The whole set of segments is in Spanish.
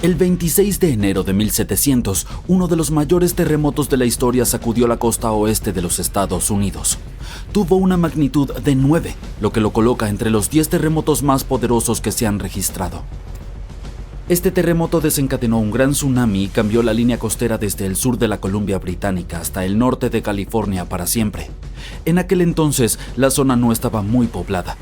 El 26 de enero de 1700, uno de los mayores terremotos de la historia sacudió la costa oeste de los Estados Unidos. Tuvo una magnitud de 9, lo que lo coloca entre los 10 terremotos más poderosos que se han registrado. Este terremoto desencadenó un gran tsunami y cambió la línea costera desde el sur de la Columbia Británica hasta el norte de California para siempre. En aquel entonces, la zona no estaba muy poblada.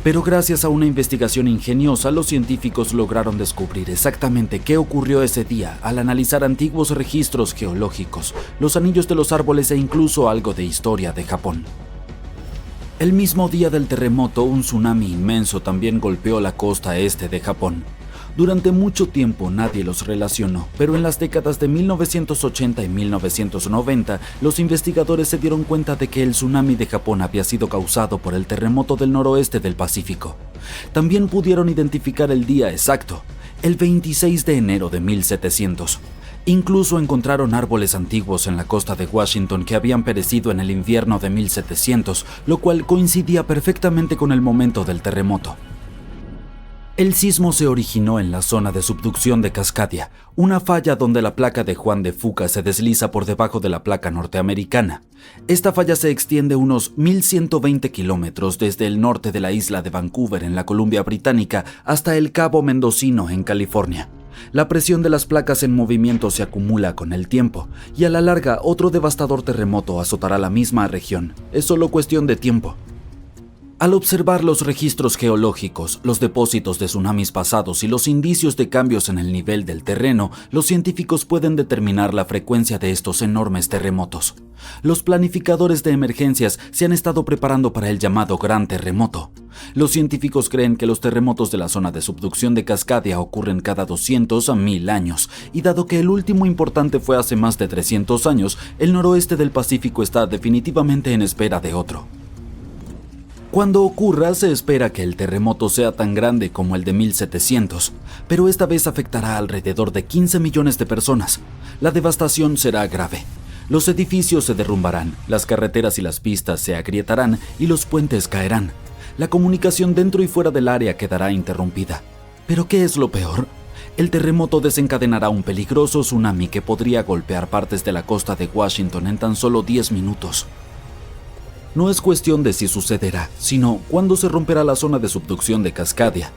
Pero gracias a una investigación ingeniosa, los científicos lograron descubrir exactamente qué ocurrió ese día al analizar antiguos registros geológicos, los anillos de los árboles e incluso algo de historia de Japón. El mismo día del terremoto, un tsunami inmenso también golpeó la costa este de Japón. Durante mucho tiempo nadie los relacionó, pero en las décadas de 1980 y 1990, los investigadores se dieron cuenta de que el tsunami de Japón había sido causado por el terremoto del noroeste del Pacífico. También pudieron identificar el día exacto, el 26 de enero de 1700. Incluso encontraron árboles antiguos en la costa de Washington que habían perecido en el invierno de 1700, lo cual coincidía perfectamente con el momento del terremoto. El sismo se originó en la zona de subducción de Cascadia, una falla donde la placa de Juan de Fuca se desliza por debajo de la placa norteamericana. Esta falla se extiende unos 1.120 kilómetros desde el norte de la isla de Vancouver en la Columbia Británica hasta el Cabo Mendocino en California. La presión de las placas en movimiento se acumula con el tiempo, y a la larga otro devastador terremoto azotará la misma región. Es solo cuestión de tiempo. Al observar los registros geológicos, los depósitos de tsunamis pasados y los indicios de cambios en el nivel del terreno, los científicos pueden determinar la frecuencia de estos enormes terremotos. Los planificadores de emergencias se han estado preparando para el llamado Gran Terremoto. Los científicos creen que los terremotos de la zona de subducción de Cascadia ocurren cada 200 a 1000 años, y dado que el último importante fue hace más de 300 años, el noroeste del Pacífico está definitivamente en espera de otro. Cuando ocurra, se espera que el terremoto sea tan grande como el de 1700, pero esta vez afectará a alrededor de 15 millones de personas. La devastación será grave. Los edificios se derrumbarán, las carreteras y las pistas se agrietarán y los puentes caerán. La comunicación dentro y fuera del área quedará interrumpida. ¿Pero qué es lo peor? El terremoto desencadenará un peligroso tsunami que podría golpear partes de la costa de Washington en tan solo 10 minutos. No es cuestión de si sucederá, sino cuándo se romperá la zona de subducción de Cascadia.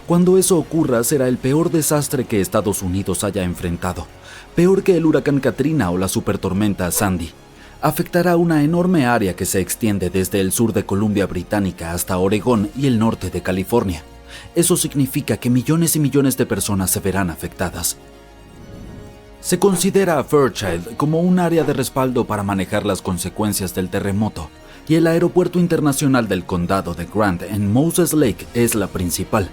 Cuando eso ocurra, será el peor desastre que Estados Unidos haya enfrentado, peor que el huracán Katrina o la supertormenta Sandy. Afectará una enorme área que se extiende desde el sur de Columbia Británica hasta Oregón y el norte de California. Eso significa que millones y millones de personas se verán afectadas. Se considera a Fairchild como un área de respaldo para manejar las consecuencias del terremoto, y el aeropuerto internacional del condado de Grant en Moses Lake es la principal.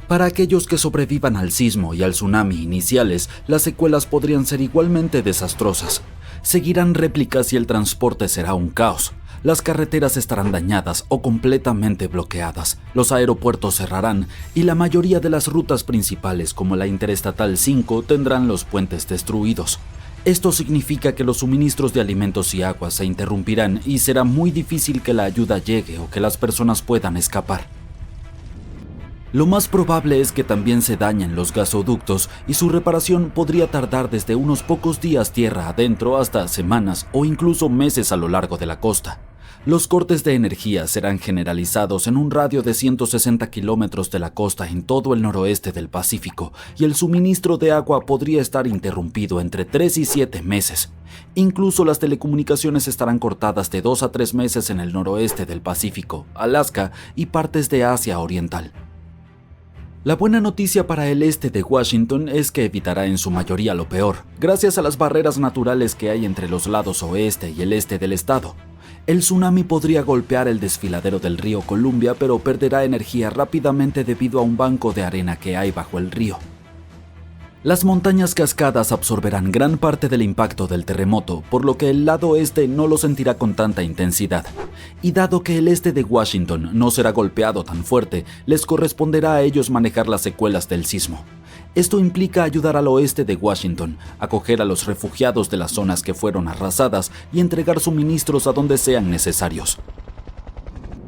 Para aquellos que sobrevivan al sismo y al tsunami iniciales, las secuelas podrían ser igualmente desastrosas. Seguirán réplicas y el transporte será un caos. Las carreteras estarán dañadas o completamente bloqueadas, los aeropuertos cerrarán y la mayoría de las rutas principales como la Interestatal 5 tendrán los puentes destruidos. Esto significa que los suministros de alimentos y agua se interrumpirán y será muy difícil que la ayuda llegue o que las personas puedan escapar. Lo más probable es que también se dañen los gasoductos y su reparación podría tardar desde unos pocos días tierra adentro hasta semanas o incluso meses a lo largo de la costa. Los cortes de energía serán generalizados en un radio de 160 kilómetros de la costa en todo el noroeste del Pacífico, y el suministro de agua podría estar interrumpido entre 3 y 7 meses. Incluso las telecomunicaciones estarán cortadas de 2 a 3 meses en el noroeste del Pacífico, Alaska y partes de Asia Oriental. La buena noticia para el este de Washington es que evitará en su mayoría lo peor, gracias a las barreras naturales que hay entre los lados oeste y el este del estado. El tsunami podría golpear el desfiladero del río Columbia, pero perderá energía rápidamente debido a un banco de arena que hay bajo el río. Las montañas cascadas absorberán gran parte del impacto del terremoto, por lo que el lado este no lo sentirá con tanta intensidad. Y dado que el este de Washington no será golpeado tan fuerte, les corresponderá a ellos manejar las secuelas del sismo. Esto implica ayudar al oeste de Washington, acoger a los refugiados de las zonas que fueron arrasadas y entregar suministros a donde sean necesarios.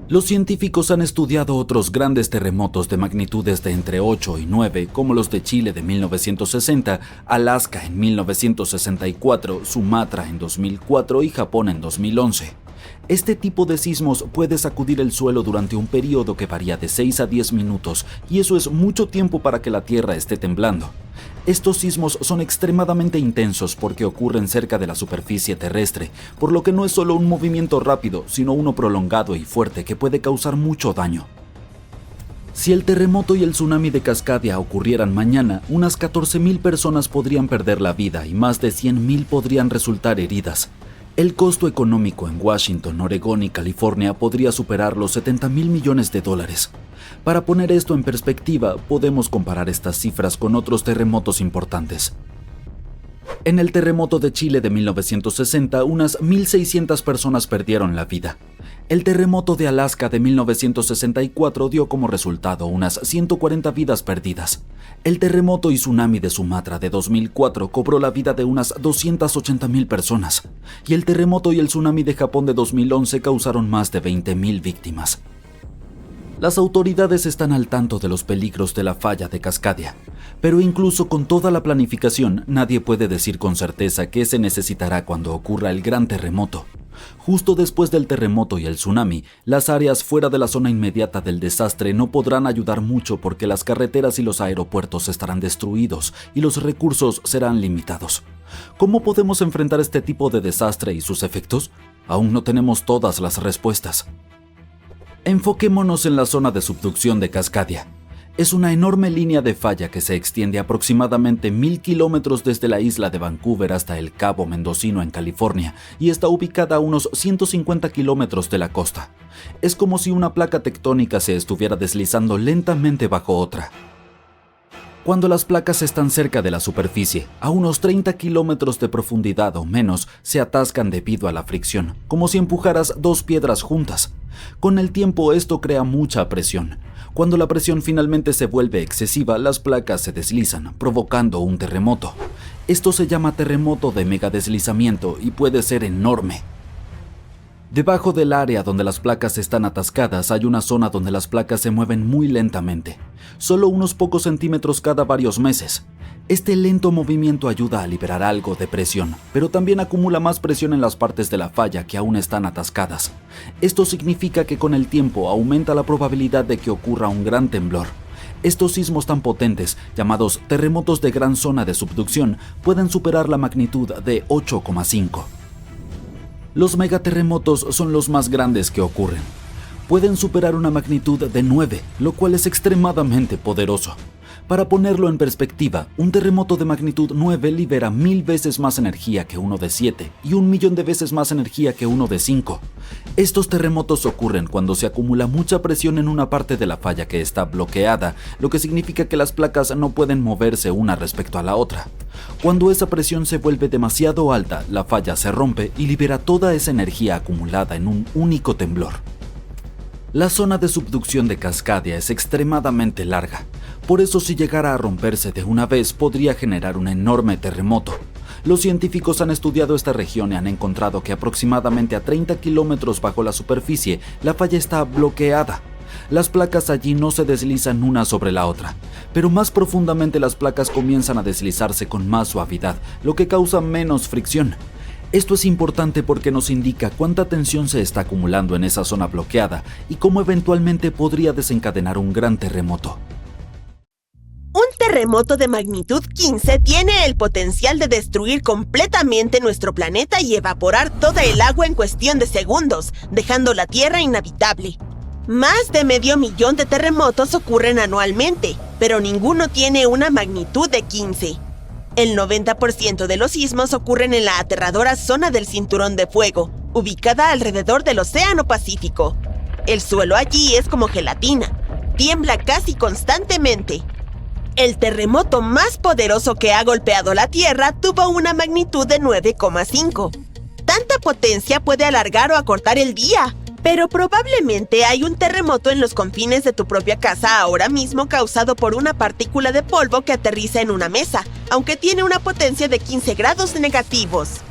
Los científicos han estudiado otros grandes terremotos de magnitudes de entre 8 y 9, como los de Chile de 1960, Alaska en 1964, Sumatra en 2004 y Japón en 2011. Este tipo de sismos puede sacudir el suelo durante un periodo que varía de 6 a 10 minutos, y eso es mucho tiempo para que la Tierra esté temblando. Estos sismos son extremadamente intensos porque ocurren cerca de la superficie terrestre, por lo que no es solo un movimiento rápido, sino uno prolongado y fuerte que puede causar mucho daño. Si el terremoto y el tsunami de Cascadia ocurrieran mañana, unas 14.000 personas podrían perder la vida y más de 100.000 podrían resultar heridas. El costo económico en Washington, Oregón y California podría superar los $70.000 millones. Para poner esto en perspectiva, podemos comparar estas cifras con otros terremotos importantes. En el terremoto de Chile de 1960, unas 1.600 personas perdieron la vida. El terremoto de Alaska de 1964 dio como resultado unas 140 vidas perdidas. El terremoto y tsunami de Sumatra de 2004 cobró la vida de unas 280.000 personas. Y el terremoto y el tsunami de Japón de 2011 causaron más de 20.000 víctimas. Las autoridades están al tanto de los peligros de la falla de Cascadia, pero incluso con toda la planificación, nadie puede decir con certeza qué se necesitará cuando ocurra el gran terremoto. Justo después del terremoto y el tsunami, las áreas fuera de la zona inmediata del desastre no podrán ayudar mucho porque las carreteras y los aeropuertos estarán destruidos y los recursos serán limitados. ¿Cómo podemos enfrentar este tipo de desastre y sus efectos? Aún no tenemos todas las respuestas. Enfoquémonos en la zona de subducción de Cascadia. Es una enorme línea de falla que se extiende aproximadamente 1.000 kilómetros desde la isla de Vancouver hasta el Cabo Mendocino en California y está ubicada a unos 150 kilómetros de la costa. Es como si una placa tectónica se estuviera deslizando lentamente bajo otra. Cuando las placas están cerca de la superficie, a unos 30 kilómetros de profundidad o menos, se atascan debido a la fricción, como si empujaras dos piedras juntas. Con el tiempo esto crea mucha presión. Cuando la presión finalmente se vuelve excesiva, las placas se deslizan, provocando un terremoto. Esto se llama terremoto de megadeslizamiento y puede ser enorme. Debajo del área donde las placas están atascadas hay una zona donde las placas se mueven muy lentamente, solo unos pocos centímetros cada varios meses. Este lento movimiento ayuda a liberar algo de presión, pero también acumula más presión en las partes de la falla que aún están atascadas. Esto significa que con el tiempo aumenta la probabilidad de que ocurra un gran temblor. Estos sismos tan potentes, llamados terremotos de gran zona de subducción, pueden superar la magnitud de 8,5. Los megaterremotos son los más grandes que ocurren. Pueden superar una magnitud de 9, lo cual es extremadamente poderoso. Para ponerlo en perspectiva, un terremoto de magnitud 9 libera 1000 veces más energía que uno de 7 y 1.000.000 de veces más energía que uno de 5. Estos terremotos ocurren cuando se acumula mucha presión en una parte de la falla que está bloqueada, lo que significa que las placas no pueden moverse una respecto a la otra. Cuando esa presión se vuelve demasiado alta, la falla se rompe y libera toda esa energía acumulada en un único temblor. La zona de subducción de Cascadia es extremadamente larga, por eso si llegara a romperse de una vez podría generar un enorme terremoto. Los científicos han estudiado esta región y han encontrado que aproximadamente a 30 kilómetros bajo la superficie la falla está bloqueada. Las placas allí no se deslizan una sobre la otra, pero más profundamente las placas comienzan a deslizarse con más suavidad, lo que causa menos fricción. Esto es importante porque nos indica cuánta tensión se está acumulando en esa zona bloqueada y cómo eventualmente podría desencadenar un gran terremoto. Un terremoto de magnitud 15 tiene el potencial de destruir completamente nuestro planeta y evaporar toda el agua en cuestión de segundos, dejando la Tierra inhabitable. Más de 500.000 de terremotos ocurren anualmente, pero ninguno tiene una magnitud de 15. El 90% de los sismos ocurren en la aterradora zona del Cinturón de Fuego, ubicada alrededor del Océano Pacífico. El suelo allí es como gelatina, tiembla casi constantemente. El terremoto más poderoso que ha golpeado la Tierra tuvo una magnitud de 9,5. Tanta potencia puede alargar o acortar el día, pero probablemente hay un terremoto en los confines de tu propia casa ahora mismo causado por una partícula de polvo que aterriza en una mesa, aunque tiene una potencia de 15 grados negativos.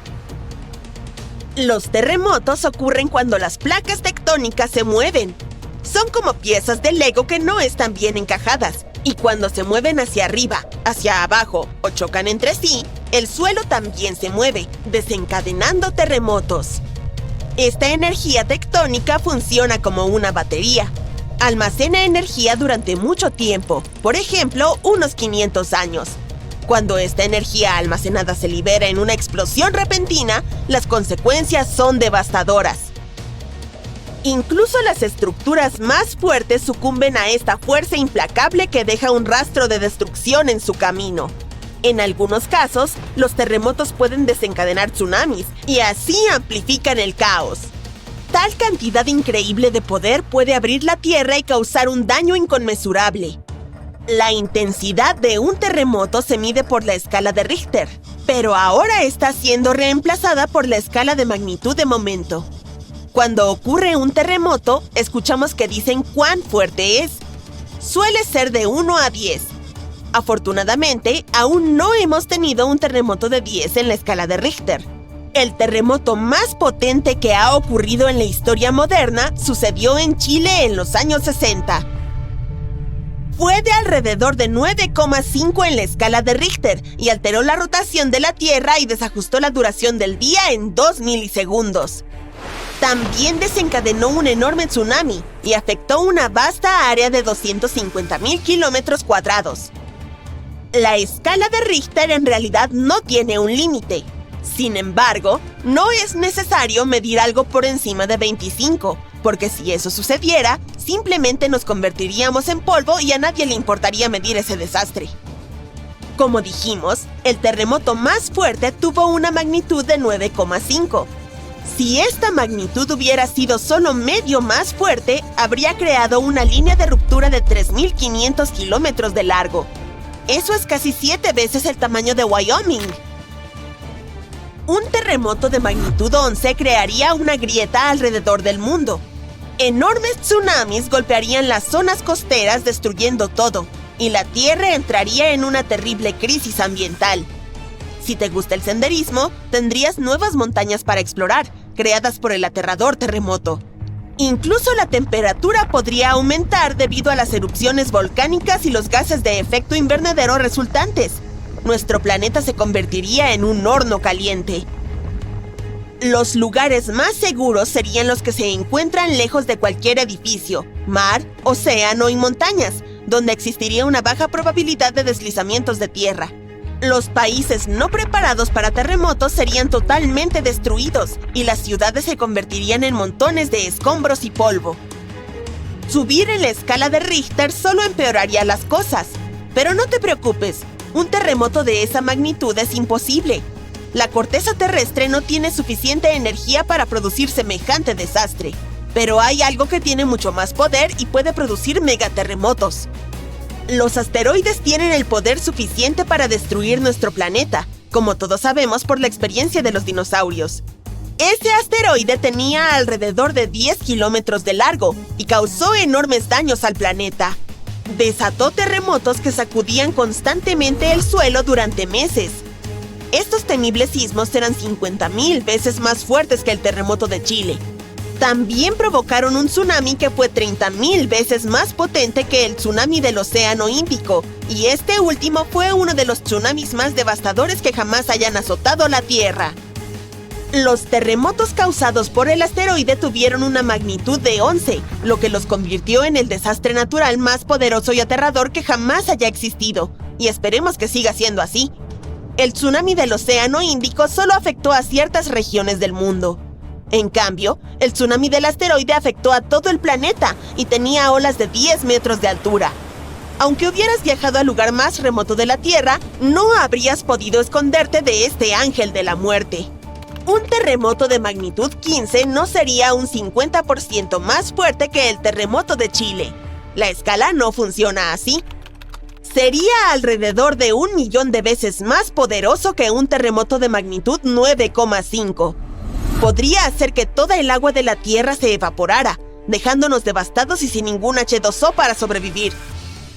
Los terremotos ocurren cuando las placas tectónicas se mueven. Son como piezas de Lego que no están bien encajadas, y cuando se mueven hacia arriba, hacia abajo o chocan entre sí, el suelo también se mueve, desencadenando terremotos. Esta energía tectónica funciona como una batería. Almacena energía durante mucho tiempo, por ejemplo, unos 500 años. Cuando esta energía almacenada se libera en una explosión repentina, las consecuencias son devastadoras. Incluso las estructuras más fuertes sucumben a esta fuerza implacable que deja un rastro de destrucción en su camino. En algunos casos, los terremotos pueden desencadenar tsunamis y así amplifican el caos. Tal cantidad increíble de poder puede abrir la tierra y causar un daño inconmensurable. La intensidad de un terremoto se mide por la escala de Richter, pero ahora está siendo reemplazada por la escala de magnitud de momento. Cuando ocurre un terremoto, escuchamos que dicen cuán fuerte es. Suele ser de 1 a 10. Afortunadamente, aún no hemos tenido un terremoto de 10 en la escala de Richter. El terremoto más potente que ha ocurrido en la historia moderna sucedió en Chile en los años 60. Fue de alrededor de 9,5 en la escala de Richter y alteró la rotación de la Tierra y desajustó la duración del día en 2 milisegundos. También desencadenó un enorme tsunami y afectó una vasta área de 250.000 kilómetros cuadrados. La escala de Richter en realidad no tiene un límite. Sin embargo, no es necesario medir algo por encima de 25, porque si eso sucediera, simplemente nos convertiríamos en polvo y a nadie le importaría medir ese desastre. Como dijimos, el terremoto más fuerte tuvo una magnitud de 9,5. Si esta magnitud hubiera sido solo medio más fuerte, habría creado una línea de ruptura de 3.500 kilómetros de largo. Eso es casi 7 veces el tamaño de Wyoming. Un terremoto de magnitud 11 crearía una grieta alrededor del mundo. Enormes tsunamis golpearían las zonas costeras destruyendo todo, y la Tierra entraría en una terrible crisis ambiental. Si te gusta el senderismo, tendrías nuevas montañas para explorar, creadas por el aterrador terremoto. Incluso la temperatura podría aumentar debido a las erupciones volcánicas y los gases de efecto invernadero resultantes. Nuestro planeta se convertiría en un horno caliente. Los lugares más seguros serían los que se encuentran lejos de cualquier edificio, mar, océano y montañas, donde existiría una baja probabilidad de deslizamientos de tierra. Los países no preparados para terremotos serían totalmente destruidos y las ciudades se convertirían en montones de escombros y polvo. Subir en la escala de Richter solo empeoraría las cosas. Pero no te preocupes, un terremoto de esa magnitud es imposible. La corteza terrestre no tiene suficiente energía para producir semejante desastre. Pero hay algo que tiene mucho más poder y puede producir megaterremotos. Los asteroides tienen el poder suficiente para destruir nuestro planeta, como todos sabemos por la experiencia de los dinosaurios. Ese asteroide tenía alrededor de 10 kilómetros de largo y causó enormes daños al planeta. Desató terremotos que sacudían constantemente el suelo durante meses. Estos temibles sismos eran 50.000 veces más fuertes que el terremoto de Chile. También provocaron un tsunami que fue 30.000 veces más potente que el tsunami del Océano Índico, y este último fue uno de los tsunamis más devastadores que jamás hayan azotado la Tierra. Los terremotos causados por el asteroide tuvieron una magnitud de 11, lo que los convirtió en el desastre natural más poderoso y aterrador que jamás haya existido, y esperemos que siga siendo así. El tsunami del Océano Índico solo afectó a ciertas regiones del mundo. En cambio, el tsunami del asteroide afectó a todo el planeta y tenía olas de 10 metros de altura. Aunque hubieras viajado al lugar más remoto de la Tierra, no habrías podido esconderte de este ángel de la muerte. Un terremoto de magnitud 15 no sería un 50% más fuerte que el terremoto de Chile. La escala no funciona así. Sería alrededor de 1 millón de veces más poderoso que un terremoto de magnitud 9,5. Podría hacer que toda el agua de la Tierra se evaporara, dejándonos devastados y sin ningún H2O para sobrevivir.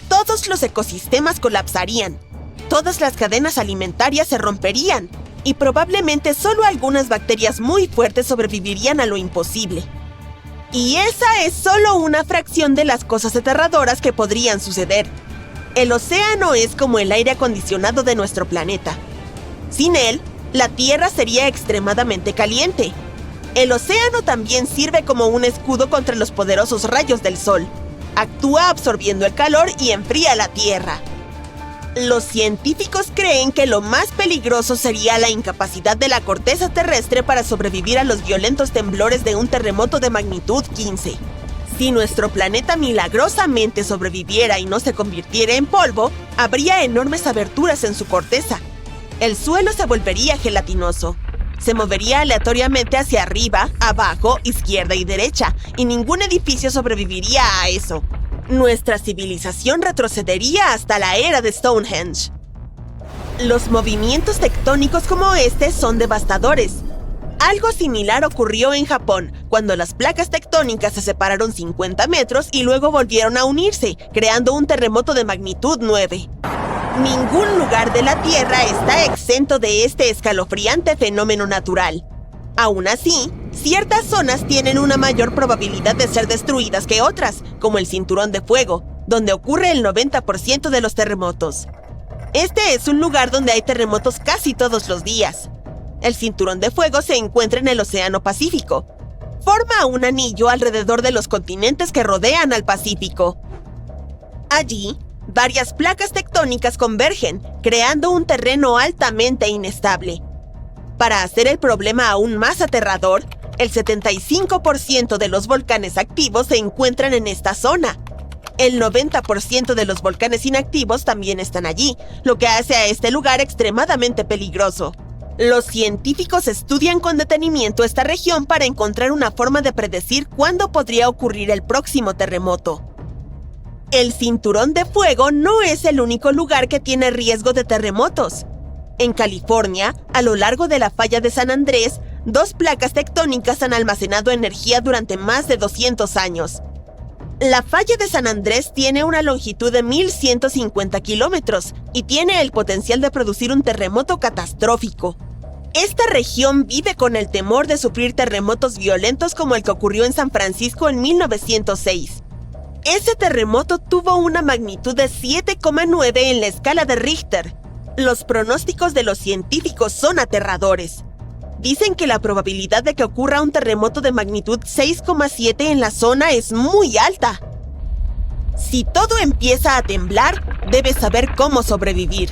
Todos los ecosistemas colapsarían, todas las cadenas alimentarias se romperían, y probablemente solo algunas bacterias muy fuertes sobrevivirían a lo imposible. Y esa es solo una fracción de las cosas aterradoras que podrían suceder. El océano es como el aire acondicionado de nuestro planeta. Sin él, la Tierra sería extremadamente caliente. El océano también sirve como un escudo contra los poderosos rayos del sol. Actúa absorbiendo el calor y enfría la Tierra. Los científicos creen que lo más peligroso sería la incapacidad de la corteza terrestre para sobrevivir a los violentos temblores de un terremoto de magnitud 15. Si nuestro planeta milagrosamente sobreviviera y no se convirtiera en polvo, habría enormes aberturas en su corteza. El suelo se volvería gelatinoso. Se movería aleatoriamente hacia arriba, abajo, izquierda y derecha, y ningún edificio sobreviviría a eso. Nuestra civilización retrocedería hasta la era de Stonehenge. Los movimientos tectónicos como este son devastadores. Algo similar ocurrió en Japón, cuando las placas tectónicas se separaron 50 metros y luego volvieron a unirse, creando un terremoto de magnitud 9. Ningún lugar de la Tierra está exento de este escalofriante fenómeno natural. Aún así, ciertas zonas tienen una mayor probabilidad de ser destruidas que otras, como el Cinturón de Fuego, donde ocurre el 90% de los terremotos. Este es un lugar donde hay terremotos casi todos los días. El Cinturón de Fuego se encuentra en el Océano Pacífico. Forma un anillo alrededor de los continentes que rodean al Pacífico. Allí, varias placas tectónicas convergen, creando un terreno altamente inestable. Para hacer el problema aún más aterrador, el 75% de los volcanes activos se encuentran en esta zona. El 90% de los volcanes inactivos también están allí, lo que hace a este lugar extremadamente peligroso. Los científicos estudian con detenimiento esta región para encontrar una forma de predecir cuándo podría ocurrir el próximo terremoto. El Cinturón de Fuego no es el único lugar que tiene riesgo de terremotos. En California, a lo largo de la falla de San Andrés, 2 placas tectónicas han almacenado energía durante más de 200 años. La falla de San Andrés tiene una longitud de 1.150 kilómetros y tiene el potencial de producir un terremoto catastrófico. Esta región vive con el temor de sufrir terremotos violentos como el que ocurrió en San Francisco en 1906. Ese terremoto tuvo una magnitud de 7,9 en la escala de Richter. Los pronósticos de los científicos son aterradores. Dicen que la probabilidad de que ocurra un terremoto de magnitud 6,7 en la zona es muy alta. Si todo empieza a temblar, debes saber cómo sobrevivir.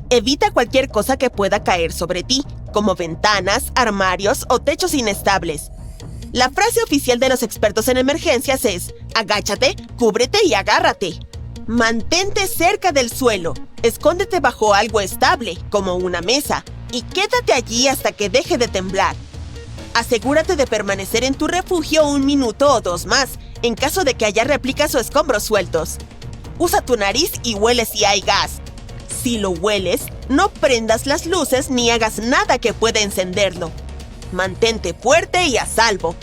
Evita cualquier cosa que pueda caer sobre ti, como ventanas, armarios o techos inestables. La frase oficial de los expertos en emergencias es: agáchate, cúbrete y agárrate. Mantente cerca del suelo, escóndete bajo algo estable, como una mesa, y quédate allí hasta que deje de temblar. Asegúrate de permanecer en tu refugio 1 minuto o 2 más, en caso de que haya réplicas o escombros sueltos. Usa tu nariz y huele si hay gas. Si lo hueles, no prendas las luces ni hagas nada que pueda encenderlo. Mantente fuerte y a salvo.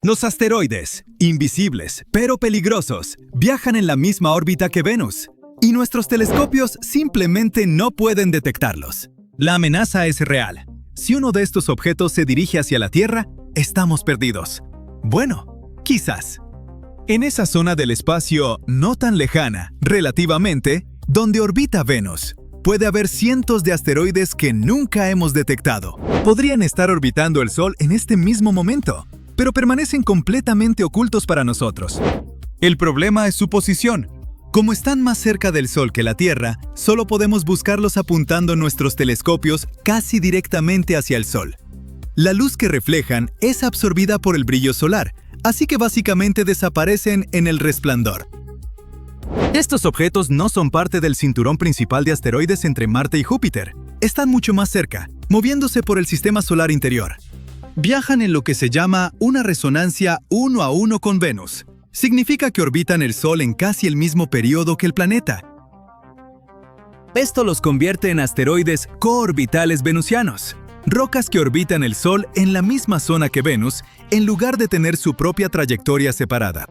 Los asteroides, invisibles pero peligrosos, viajan en la misma órbita que Venus, y nuestros telescopios simplemente no pueden detectarlos. La amenaza es real. Si uno de estos objetos se dirige hacia la Tierra, estamos perdidos. Bueno, quizás. En esa zona del espacio no tan lejana, relativamente, donde orbita Venus, puede haber cientos de asteroides que nunca hemos detectado. Podrían estar orbitando el Sol en este mismo momento, pero permanecen completamente ocultos para nosotros. El problema es su posición. Como están más cerca del Sol que la Tierra, solo podemos buscarlos apuntando nuestros telescopios casi directamente hacia el Sol. La luz que reflejan es absorbida por el brillo solar, así que básicamente desaparecen en el resplandor. Estos objetos no son parte del cinturón principal de asteroides entre Marte y Júpiter. Están mucho más cerca, moviéndose por el sistema solar interior. Viajan en lo que se llama una resonancia 1 a 1 con Venus. Significa que orbitan el Sol en casi el mismo periodo que el planeta. Esto los convierte en asteroides coorbitales venusianos, rocas que orbitan el Sol en la misma zona que Venus, en lugar de tener su propia trayectoria separada.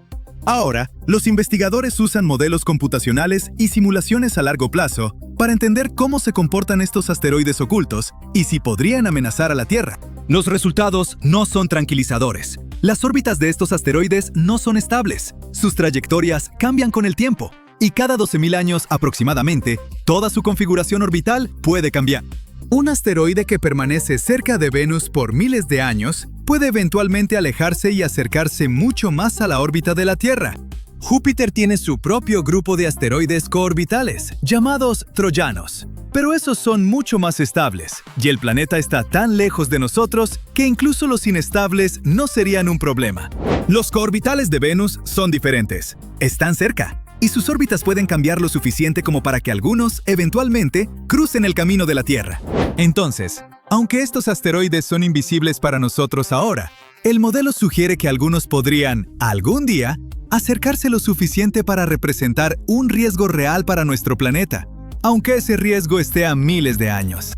Ahora, los investigadores usan modelos computacionales y simulaciones a largo plazo para entender cómo se comportan estos asteroides ocultos y si podrían amenazar a la Tierra. Los resultados no son tranquilizadores. Las órbitas de estos asteroides no son estables. Sus trayectorias cambian con el tiempo y cada 12.000 años aproximadamente, toda su configuración orbital puede cambiar. Un asteroide que permanece cerca de Venus por miles de años puede eventualmente alejarse y acercarse mucho más a la órbita de la Tierra. Júpiter tiene su propio grupo de asteroides coorbitales, llamados troyanos. Pero esos son mucho más estables, y el planeta está tan lejos de nosotros que incluso los inestables no serían un problema. Los coorbitales de Venus son diferentes. Están cerca, y sus órbitas pueden cambiar lo suficiente como para que algunos, eventualmente, crucen el camino de la Tierra. Entonces, aunque estos asteroides son invisibles para nosotros ahora, el modelo sugiere que algunos podrían, algún día, acercarse lo suficiente para representar un riesgo real para nuestro planeta, aunque ese riesgo esté a miles de años.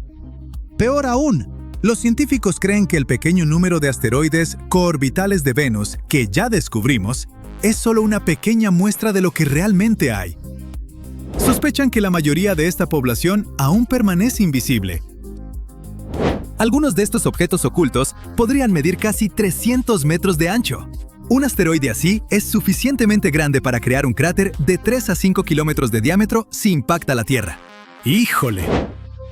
Peor aún, los científicos creen que el pequeño número de asteroides coorbitales de Venus que ya descubrimos es solo una pequeña muestra de lo que realmente hay. Sospechan que la mayoría de esta población aún permanece invisible. Algunos de estos objetos ocultos podrían medir casi 300 metros de ancho. Un asteroide así es suficientemente grande para crear un cráter de 3 a 5 kilómetros de diámetro si impacta la Tierra. ¡Híjole!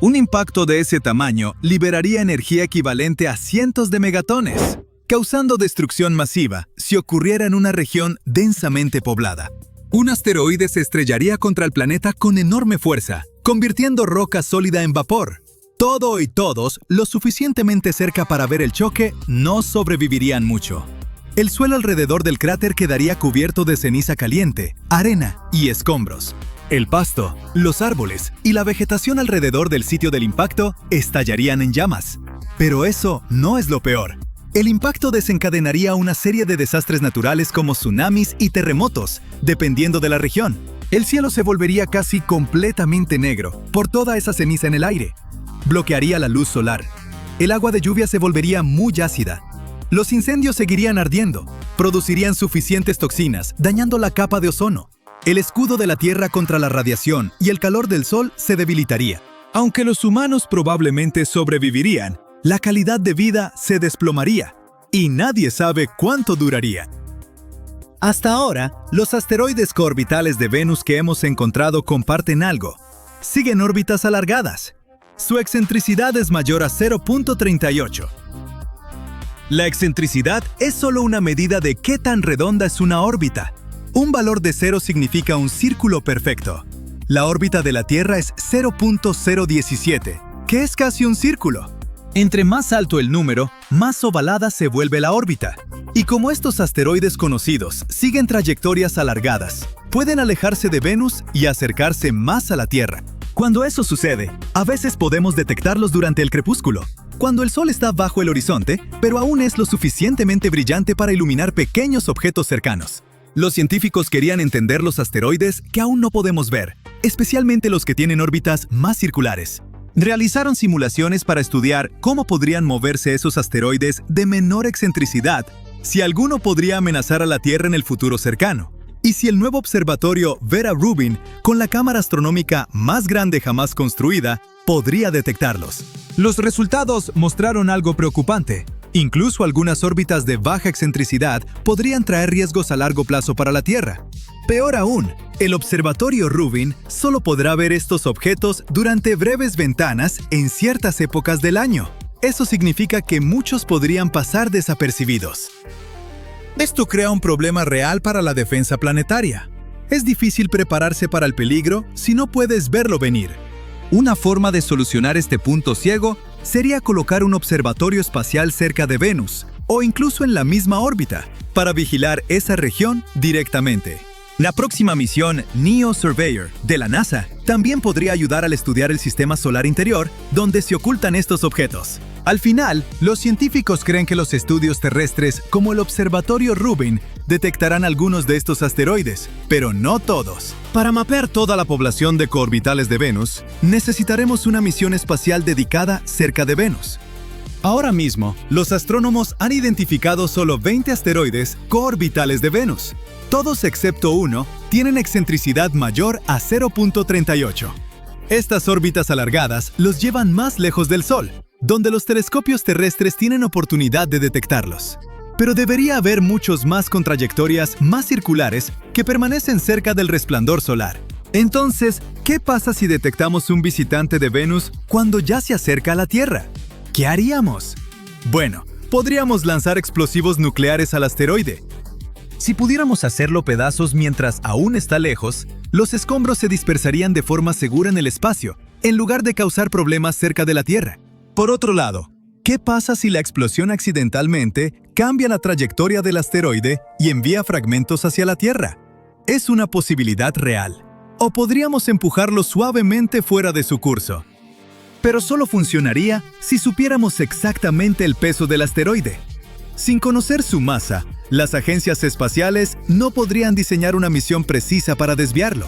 Un impacto de ese tamaño liberaría energía equivalente a cientos de megatones, causando destrucción masiva si ocurriera en una región densamente poblada. Un asteroide se estrellaría contra el planeta con enorme fuerza, convirtiendo roca sólida en vapor. Todo y todos, lo suficientemente cerca para ver el choque, no sobrevivirían mucho. El suelo alrededor del cráter quedaría cubierto de ceniza caliente, arena y escombros. El pasto, los árboles y la vegetación alrededor del sitio del impacto estallarían en llamas. Pero eso no es lo peor. El impacto desencadenaría una serie de desastres naturales como tsunamis y terremotos, dependiendo de la región. El cielo se volvería casi completamente negro por toda esa ceniza en el aire. Bloquearía la luz solar. El agua de lluvia se volvería muy ácida. Los incendios seguirían ardiendo, producirían suficientes toxinas, dañando la capa de ozono. El escudo de la Tierra contra la radiación y el calor del Sol se debilitaría. Aunque los humanos probablemente sobrevivirían, la calidad de vida se desplomaría, y nadie sabe cuánto duraría. Hasta ahora, los asteroides coorbitales de Venus que hemos encontrado comparten algo. Siguen órbitas alargadas. Su excentricidad es mayor a 0.38. La excentricidad es solo una medida de qué tan redonda es una órbita. Un valor de 0 significa un círculo perfecto. La órbita de la Tierra es 0.017, que es casi un círculo. Entre más alto el número, más ovalada se vuelve la órbita. Y como estos asteroides conocidos siguen trayectorias alargadas, pueden alejarse de Venus y acercarse más a la Tierra. Cuando eso sucede, a veces podemos detectarlos durante el crepúsculo, cuando el Sol está bajo el horizonte, pero aún es lo suficientemente brillante para iluminar pequeños objetos cercanos. Los científicos querían entender los asteroides que aún no podemos ver, especialmente los que tienen órbitas más circulares. Realizaron simulaciones para estudiar cómo podrían moverse esos asteroides de menor excentricidad, si alguno podría amenazar a la Tierra en el futuro cercano, y si el nuevo observatorio Vera Rubin, con la cámara astronómica más grande jamás construida, podría detectarlos. Los resultados mostraron algo preocupante. Incluso algunas órbitas de baja excentricidad podrían traer riesgos a largo plazo para la Tierra. Peor aún, el observatorio Rubin solo podrá ver estos objetos durante breves ventanas en ciertas épocas del año. Eso significa que muchos podrían pasar desapercibidos. Esto crea un problema real para la defensa planetaria. Es difícil prepararse para el peligro si no puedes verlo venir. Una forma de solucionar este punto ciego sería colocar un observatorio espacial cerca de Venus, o incluso en la misma órbita, para vigilar esa región directamente. La próxima misión NEO Surveyor de la NASA también podría ayudar al estudiar el sistema solar interior donde se ocultan estos objetos. Al final, los científicos creen que los estudios terrestres, como el observatorio Rubin, detectarán algunos de estos asteroides, pero no todos. Para mapear toda la población de coorbitales de Venus, necesitaremos una misión espacial dedicada cerca de Venus. Ahora mismo, los astrónomos han identificado solo 20 asteroides coorbitales de Venus. Todos excepto uno tienen excentricidad mayor a 0.38. Estas órbitas alargadas los llevan más lejos del Sol, donde los telescopios terrestres tienen oportunidad de detectarlos. Pero debería haber muchos más con trayectorias más circulares que permanecen cerca del resplandor solar. Entonces, ¿qué pasa si detectamos un visitante de Venus cuando ya se acerca a la Tierra? ¿Qué haríamos? Bueno, podríamos lanzar explosivos nucleares al asteroide. Si pudiéramos hacerlo pedazos mientras aún está lejos, los escombros se dispersarían de forma segura en el espacio, en lugar de causar problemas cerca de la Tierra. Por otro lado, ¿qué pasa si la explosión accidentalmente cambia la trayectoria del asteroide y envía fragmentos hacia la Tierra? Es una posibilidad real. O podríamos empujarlo suavemente fuera de su curso. Pero solo funcionaría si supiéramos exactamente el peso del asteroide. Sin conocer su masa, las agencias espaciales no podrían diseñar una misión precisa para desviarlo.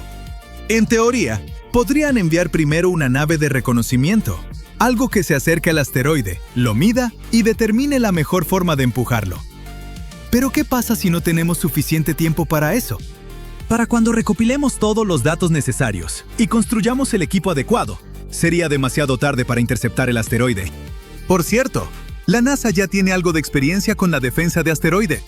En teoría, podrían enviar primero una nave de reconocimiento, algo que se acerque al asteroide, lo mida y determine la mejor forma de empujarlo. Pero ¿qué pasa si no tenemos suficiente tiempo para eso? Para cuando recopilemos todos los datos necesarios y construyamos el equipo adecuado, sería demasiado tarde para interceptar el asteroide. Por cierto, la NASA ya tiene algo de experiencia con la defensa de asteroide.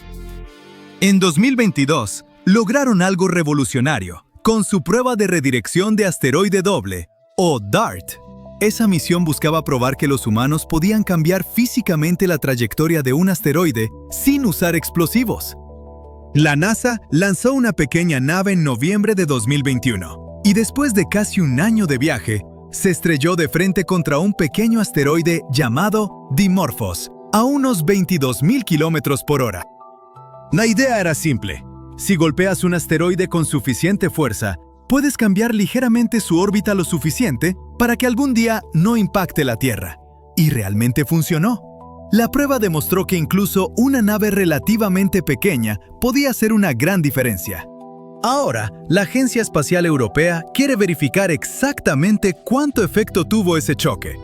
En 2022, lograron algo revolucionario con su prueba de redirección de asteroide doble, o DART. Esa misión buscaba probar que los humanos podían cambiar físicamente la trayectoria de un asteroide sin usar explosivos. La NASA lanzó una pequeña nave en noviembre de 2021 y después de casi un año de viaje, se estrelló de frente contra un pequeño asteroide llamado Dimorphos, a unos 22.000 kilómetros por hora. La idea era simple. Si golpeas un asteroide con suficiente fuerza, puedes cambiar ligeramente su órbita lo suficiente para que algún día no impacte la Tierra. Y realmente funcionó. La prueba demostró que incluso una nave relativamente pequeña podía hacer una gran diferencia. Ahora, la Agencia Espacial Europea quiere verificar exactamente cuánto efecto tuvo ese choque.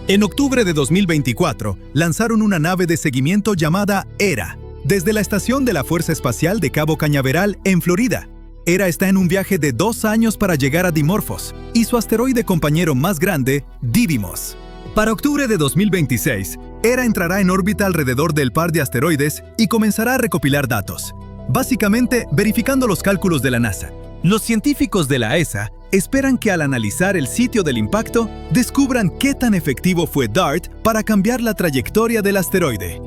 En octubre de 2024, lanzaron una nave de seguimiento llamada ERA, desde la estación de la Fuerza Espacial de Cabo Cañaveral, en Florida. ERA está en un viaje de 2 años para llegar a Dimorphos y su asteroide compañero más grande, Didymos. Para octubre de 2026, ERA entrará en órbita alrededor del par de asteroides y comenzará a recopilar datos, básicamente verificando los cálculos de la NASA. Los científicos de la ESA esperan que al analizar el sitio del impacto, descubran qué tan efectivo fue DART para cambiar la trayectoria del asteroide.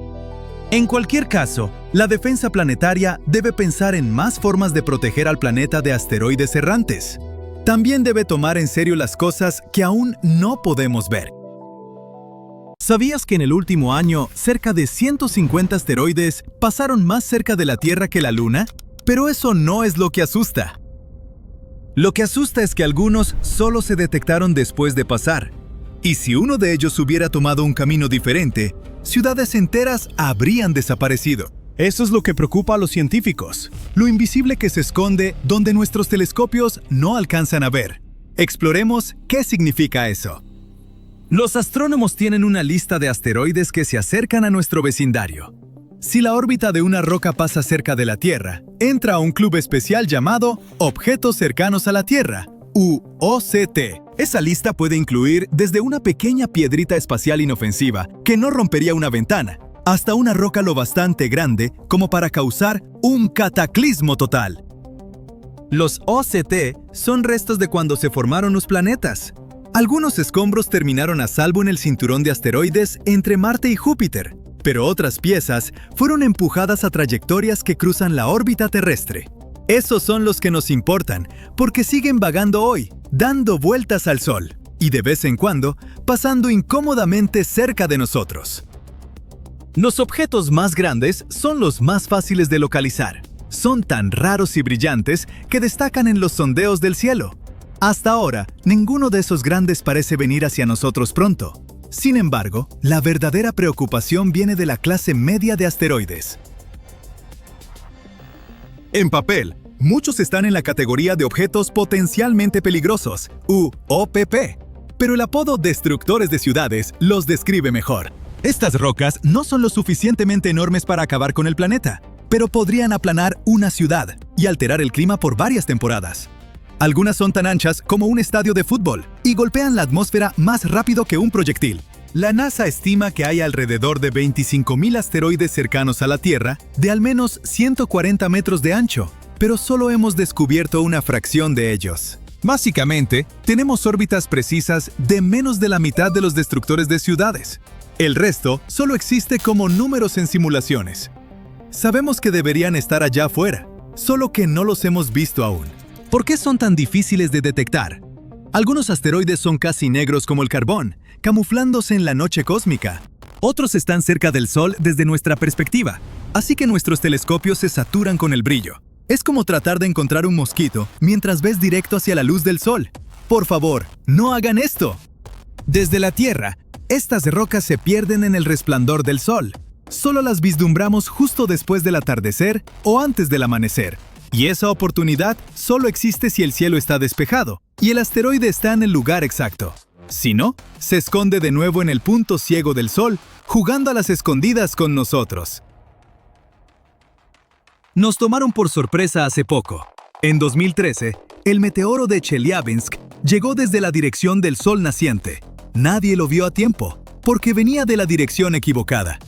En cualquier caso, la defensa planetaria debe pensar en más formas de proteger al planeta de asteroides errantes. También debe tomar en serio las cosas que aún no podemos ver. ¿Sabías que en el último año, cerca de 150 asteroides pasaron más cerca de la Tierra que la Luna? Pero eso no es lo que asusta. Lo que asusta es que algunos solo se detectaron después de pasar. Y si uno de ellos hubiera tomado un camino diferente, ciudades enteras habrían desaparecido. Eso es lo que preocupa a los científicos. Lo invisible que se esconde donde nuestros telescopios no alcanzan a ver. Exploremos qué significa eso. Los astrónomos tienen una lista de asteroides que se acercan a nuestro vecindario. Si la órbita de una roca pasa cerca de la Tierra, entra a un club especial llamado Objetos Cercanos a la Tierra, u OCT. Esa lista puede incluir desde una pequeña piedrita espacial inofensiva que no rompería una ventana, hasta una roca lo bastante grande como para causar un cataclismo total. Los OCT son restos de cuando se formaron los planetas. Algunos escombros terminaron a salvo en el cinturón de asteroides entre Marte y Júpiter, pero otras piezas fueron empujadas a trayectorias que cruzan la órbita terrestre. Esos son los que nos importan, porque siguen vagando hoy, dando vueltas al Sol, y de vez en cuando, pasando incómodamente cerca de nosotros. Los objetos más grandes son los más fáciles de localizar. Son tan raros y brillantes que destacan en los sondeos del cielo. Hasta ahora, ninguno de esos grandes parece venir hacia nosotros pronto. Sin embargo, la verdadera preocupación viene de la clase media de asteroides. En papel, muchos están en la categoría de objetos potencialmente peligrosos, u OPP, pero el apodo Destructores de Ciudades los describe mejor. Estas rocas no son lo suficientemente enormes para acabar con el planeta, pero podrían aplanar una ciudad y alterar el clima por varias temporadas. Algunas son tan anchas como un estadio de fútbol y golpean la atmósfera más rápido que un proyectil. La NASA estima que hay alrededor de 25.000 asteroides cercanos a la Tierra de al menos 140 metros de ancho, pero solo hemos descubierto una fracción de ellos. Básicamente, tenemos órbitas precisas de menos de la mitad de los destructores de ciudades. El resto solo existe como números en simulaciones. Sabemos que deberían estar allá afuera, solo que no los hemos visto aún. ¿Por qué son tan difíciles de detectar? Algunos asteroides son casi negros como el carbón, camuflándose en la noche cósmica. Otros están cerca del Sol desde nuestra perspectiva, así que nuestros telescopios se saturan con el brillo. Es como tratar de encontrar un mosquito mientras ves directo hacia la luz del Sol. Por favor, no hagan esto. Desde la Tierra, estas rocas se pierden en el resplandor del Sol. Solo las vislumbramos justo después del atardecer o antes del amanecer. Y esa oportunidad solo existe si el cielo está despejado y el asteroide está en el lugar exacto. Si no, se esconde de nuevo en el punto ciego del Sol, jugando a las escondidas con nosotros. Nos tomaron por sorpresa hace poco. En 2013, el meteoro de Chelyabinsk llegó desde la dirección del Sol naciente. Nadie lo vio a tiempo, porque venía de la dirección equivocada.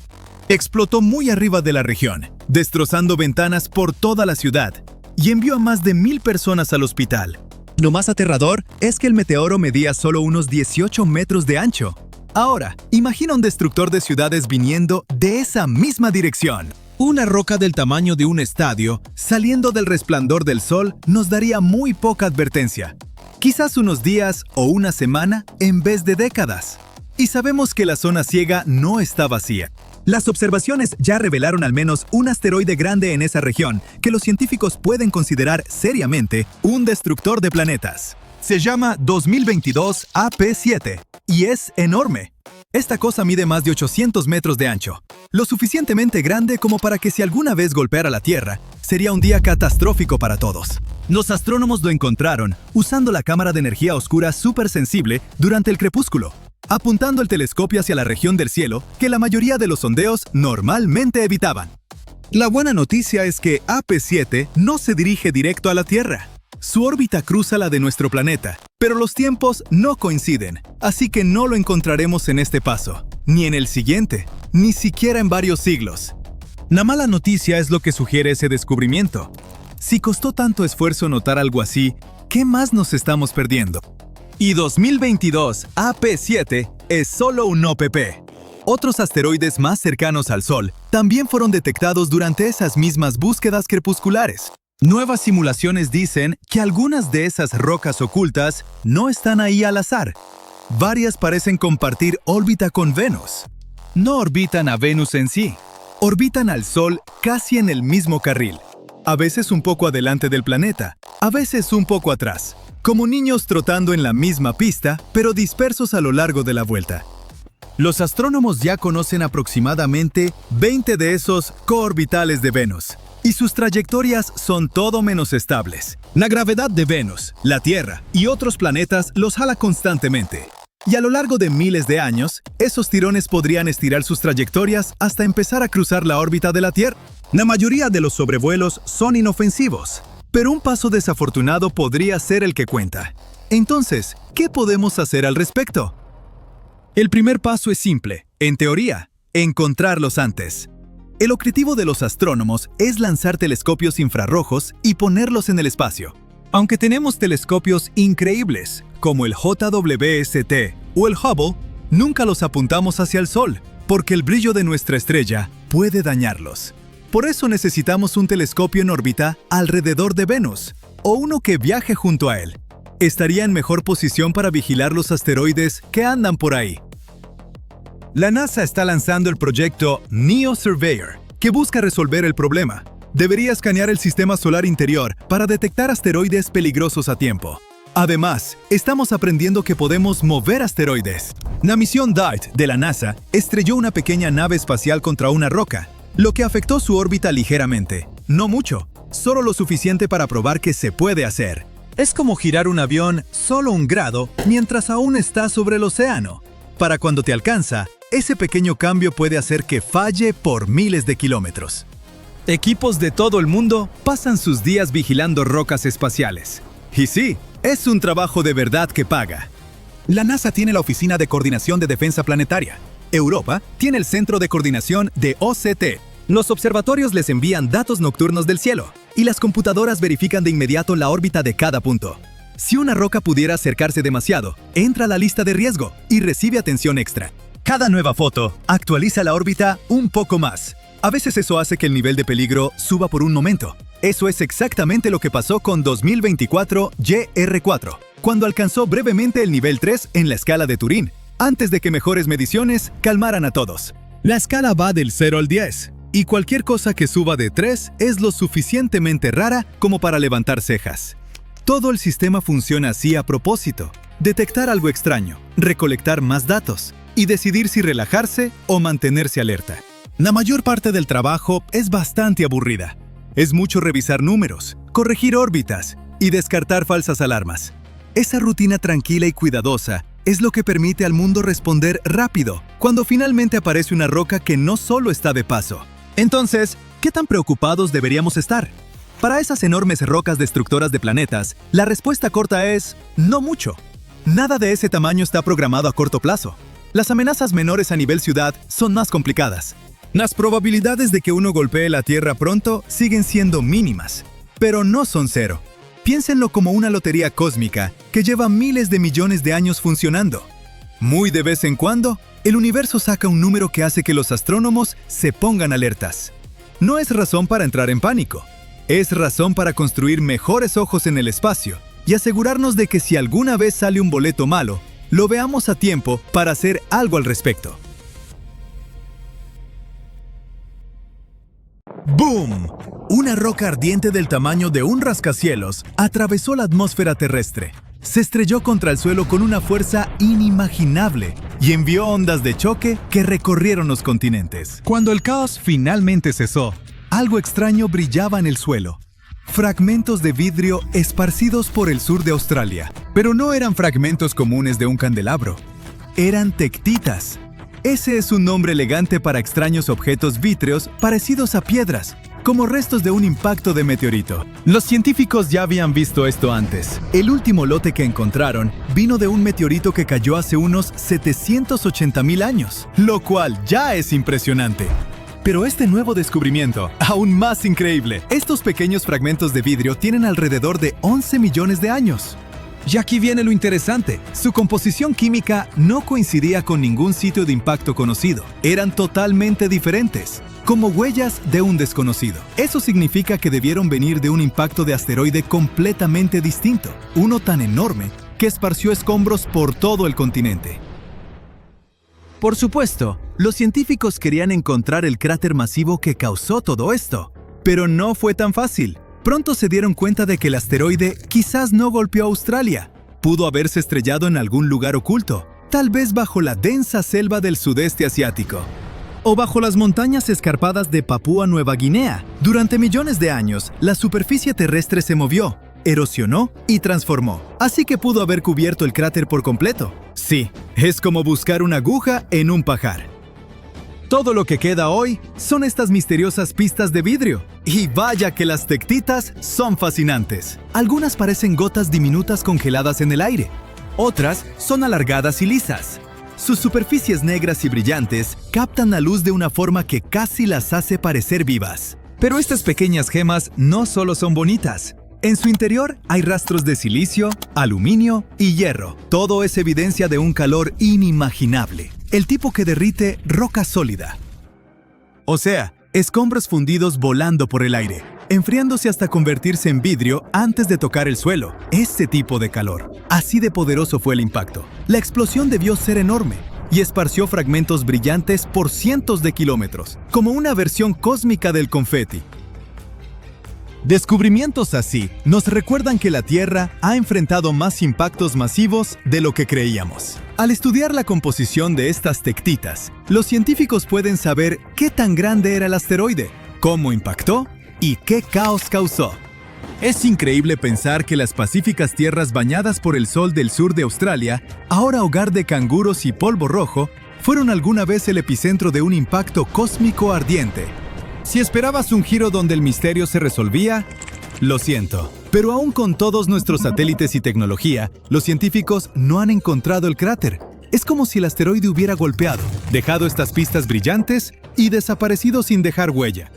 Explotó muy arriba de la región, destrozando ventanas por toda la ciudad, y envió a más de 1,000 personas al hospital. Lo más aterrador es que el meteoro medía solo unos 18 metros de ancho. Ahora, imagina un destructor de ciudades viniendo de esa misma dirección. Una roca del tamaño de un estadio, saliendo del resplandor del Sol, nos daría muy poca advertencia. Quizás unos días o una semana en vez de décadas. Y sabemos que la zona ciega no está vacía. Las observaciones ya revelaron al menos un asteroide grande en esa región que los científicos pueden considerar seriamente un destructor de planetas. Se llama 2022 AP7 y es enorme. Esta cosa mide más de 800 metros de ancho, lo suficientemente grande como para que si alguna vez golpeara la Tierra, sería un día catastrófico para todos. Los astrónomos lo encontraron usando la cámara de energía oscura supersensible durante el crepúsculo, apuntando el telescopio hacia la región del cielo que la mayoría de los sondeos normalmente evitaban. La buena noticia es que AP7 no se dirige directo a la Tierra. Su órbita cruza la de nuestro planeta, pero los tiempos no coinciden, así que no lo encontraremos en este paso, ni en el siguiente, ni siquiera en varios siglos. La mala noticia es lo que sugiere ese descubrimiento. Si costó tanto esfuerzo notar algo así, ¿qué más nos estamos perdiendo? Y 2022 AP7 es solo un OPP. Otros asteroides más cercanos al Sol también fueron detectados durante esas mismas búsquedas crepusculares. Nuevas simulaciones dicen que algunas de esas rocas ocultas no están ahí al azar. Varias parecen compartir órbita con Venus. No orbitan a Venus en sí, orbitan al Sol casi en el mismo carril. A veces un poco adelante del planeta, a veces un poco atrás. Como niños trotando en la misma pista, pero dispersos a lo largo de la vuelta. Los astrónomos ya conocen aproximadamente 20 de esos coorbitales de Venus, y sus trayectorias son todo menos estables. La gravedad de Venus, la Tierra y otros planetas los jala constantemente. Y a lo largo de miles de años, esos tirones podrían estirar sus trayectorias hasta empezar a cruzar la órbita de la Tierra. La mayoría de los sobrevuelos son inofensivos, pero un paso desafortunado podría ser el que cuenta. Entonces, ¿qué podemos hacer al respecto? El primer paso es simple, en teoría, encontrarlos antes. El objetivo de los astrónomos es lanzar telescopios infrarrojos y ponerlos en el espacio. Aunque tenemos telescopios increíbles, como el JWST o el Hubble, nunca los apuntamos hacia el Sol, porque el brillo de nuestra estrella puede dañarlos. Por eso necesitamos un telescopio en órbita alrededor de Venus, o uno que viaje junto a él. Estaría en mejor posición para vigilar los asteroides que andan por ahí. La NASA está lanzando el proyecto NEO Surveyor, que busca resolver el problema. Debería escanear el sistema solar interior para detectar asteroides peligrosos a tiempo. Además, estamos aprendiendo que podemos mover asteroides. La misión DART de la NASA estrelló una pequeña nave espacial contra una roca, lo que afectó su órbita ligeramente. No mucho, solo lo suficiente para probar que se puede hacer. Es como girar un avión solo 1 grado mientras aún está sobre el océano. Para cuando te alcanza, ese pequeño cambio puede hacer que falle por miles de kilómetros. Equipos de todo el mundo pasan sus días vigilando rocas espaciales. Y sí, es un trabajo de verdad que paga. La NASA tiene la Oficina de Coordinación de Defensa Planetaria. Europa tiene el Centro de Coordinación de OCT. Los observatorios les envían datos nocturnos del cielo y las computadoras verifican de inmediato la órbita de cada punto. Si una roca pudiera acercarse demasiado, entra a la lista de riesgo y recibe atención extra. Cada nueva foto actualiza la órbita un poco más. A veces eso hace que el nivel de peligro suba por un momento. Eso es exactamente lo que pasó con 2024 YR4, cuando alcanzó brevemente el nivel 3 en la escala de Turín, antes de que mejores mediciones calmaran a todos. La escala va del 0 al 10, y cualquier cosa que suba de 3 es lo suficientemente rara como para levantar cejas. Todo el sistema funciona así a propósito: detectar algo extraño, recolectar más datos y decidir si relajarse o mantenerse alerta. La mayor parte del trabajo es bastante aburrida. Es mucho revisar números, corregir órbitas y descartar falsas alarmas. Esa rutina tranquila y cuidadosa es lo que permite al mundo responder rápido cuando finalmente aparece una roca que no solo está de paso. Entonces, ¿qué tan preocupados deberíamos estar? Para esas enormes rocas destructoras de planetas, la respuesta corta es no mucho. Nada de ese tamaño está programado a corto plazo. Las amenazas menores a nivel ciudad son más complicadas. Las probabilidades de que uno golpee la Tierra pronto siguen siendo mínimas, pero no son cero. Piénsenlo como una lotería cósmica que lleva miles de millones de años funcionando. Muy de vez en cuando, el universo saca un número que hace que los astrónomos se pongan alertas. No es razón para entrar en pánico. Es razón para construir mejores ojos en el espacio y asegurarnos de que si alguna vez sale un boleto malo, lo veamos a tiempo para hacer algo al respecto. ¡Boom! Una roca ardiente del tamaño de un rascacielos atravesó la atmósfera terrestre. Se estrelló contra el suelo con una fuerza inimaginable y envió ondas de choque que recorrieron los continentes. Cuando el caos finalmente cesó, algo extraño brillaba en el suelo. Fragmentos de vidrio esparcidos por el sur de Australia. Pero no eran fragmentos comunes de un candelabro. Eran tectitas. Ese es un nombre elegante para extraños objetos vítreos parecidos a piedras, como restos de un impacto de meteorito. Los científicos ya habían visto esto antes. El último lote que encontraron vino de un meteorito que cayó hace unos 780,000 años, lo cual ya es impresionante. Pero este nuevo descubrimiento, aún más increíble. Estos pequeños fragmentos de vidrio tienen alrededor de 11 millones de años. Y aquí viene lo interesante. Su composición química no coincidía con ningún sitio de impacto conocido. Eran totalmente diferentes, como huellas de un desconocido. Eso significa que debieron venir de un impacto de asteroide completamente distinto, uno tan enorme que esparció escombros por todo el continente. Por supuesto, los científicos querían encontrar el cráter masivo que causó todo esto, pero no fue tan fácil. Pronto se dieron cuenta de que el asteroide quizás no golpeó a Australia. Pudo haberse estrellado en algún lugar oculto, tal vez bajo la densa selva del sudeste asiático, o bajo las montañas escarpadas de Papúa Nueva Guinea. Durante millones de años, la superficie terrestre se movió, erosionó y transformó, así que pudo haber cubierto el cráter por completo. Sí, es como buscar una aguja en un pajar. Todo lo que queda hoy son estas misteriosas pistas de vidrio. Y vaya que las tectitas son fascinantes. Algunas parecen gotas diminutas congeladas en el aire. Otras son alargadas y lisas. Sus superficies negras y brillantes captan la luz de una forma que casi las hace parecer vivas. Pero estas pequeñas gemas no solo son bonitas. En su interior hay rastros de silicio, aluminio y hierro. Todo es evidencia de un calor inimaginable. El tipo que derrite roca sólida. O sea, escombros fundidos volando por el aire, enfriándose hasta convertirse en vidrio antes de tocar el suelo. Ese tipo de calor. Así de poderoso fue el impacto. La explosión debió ser enorme y esparció fragmentos brillantes por cientos de kilómetros, como una versión cósmica del confeti. Descubrimientos así nos recuerdan que la Tierra ha enfrentado más impactos masivos de lo que creíamos. Al estudiar la composición de estas tectitas, los científicos pueden saber qué tan grande era el asteroide, cómo impactó y qué caos causó. Es increíble pensar que las pacíficas tierras bañadas por el sol del sur de Australia, ahora hogar de canguros y polvo rojo, fueron alguna vez el epicentro de un impacto cósmico ardiente. Si esperabas un giro donde el misterio se resolvía, lo siento. Pero aún con todos nuestros satélites y tecnología, los científicos no han encontrado el cráter. Es como si el asteroide hubiera golpeado, dejado estas pistas brillantes y desaparecido sin dejar huella.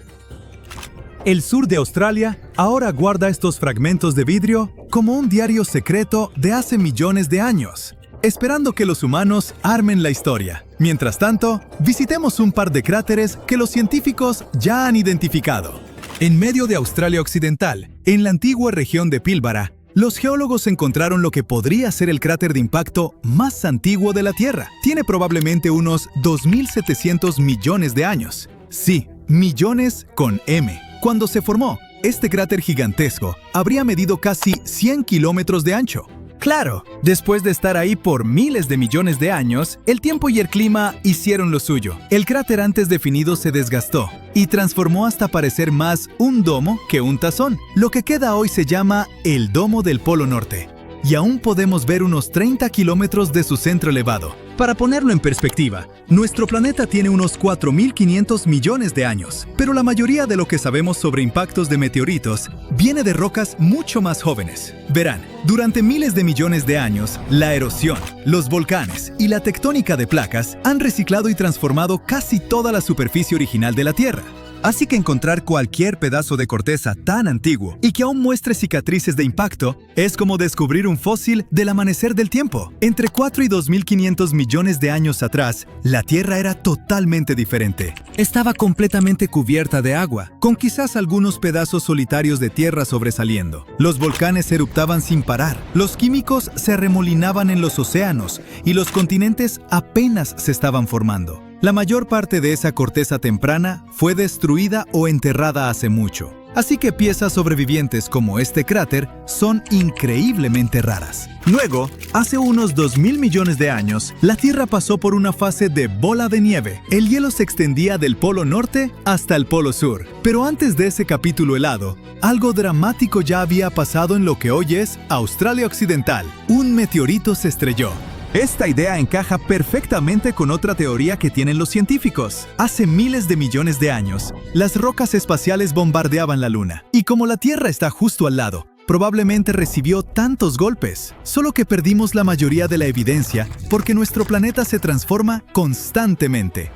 El sur de Australia ahora guarda estos fragmentos de vidrio como un diario secreto de hace millones de años, esperando que los humanos armen la historia. Mientras tanto, visitemos un par de cráteres que los científicos ya han identificado. En medio de Australia Occidental, en la antigua región de Pilbara, los geólogos encontraron lo que podría ser el cráter de impacto más antiguo de la Tierra. Tiene probablemente unos 2.700 millones de años. Sí, millones con M. Cuando se formó, este cráter gigantesco habría medido casi 100 kilómetros de ancho. Claro, después de estar ahí por miles de millones de años, el tiempo y el clima hicieron lo suyo. El cráter antes definido se desgastó y transformó hasta parecer más un domo que un tazón. Lo que queda hoy se llama el Domo del Polo Norte. Y aún podemos ver unos 30 kilómetros de su centro elevado. Para ponerlo en perspectiva, nuestro planeta tiene unos 4.500 millones de años, pero la mayoría de lo que sabemos sobre impactos de meteoritos viene de rocas mucho más jóvenes. Verán, durante miles de millones de años, la erosión, los volcanes y la tectónica de placas han reciclado y transformado casi toda la superficie original de la Tierra. Así que encontrar cualquier pedazo de corteza tan antiguo y que aún muestre cicatrices de impacto es como descubrir un fósil del amanecer del tiempo. Entre 4 y 2.500 millones de años atrás, la Tierra era totalmente diferente. Estaba completamente cubierta de agua, con quizás algunos pedazos solitarios de tierra sobresaliendo. Los volcanes eruptaban sin parar, los químicos se arremolinaban en los océanos y los continentes apenas se estaban formando. La mayor parte de esa corteza temprana fue destruida o enterrada hace mucho. Así que piezas sobrevivientes como este cráter son increíblemente raras. Luego, hace unos 2.000 millones de años, la Tierra pasó por una fase de bola de nieve. El hielo se extendía del Polo Norte hasta el Polo Sur. Pero antes de ese capítulo helado, algo dramático ya había pasado en lo que hoy es Australia Occidental. Un meteorito se estrelló. Esta idea encaja perfectamente con otra teoría que tienen los científicos. Hace miles de millones de años, las rocas espaciales bombardeaban la Luna. Y como la Tierra está justo al lado, probablemente recibió tantos golpes. Solo que perdimos la mayoría de la evidencia porque nuestro planeta se transforma constantemente.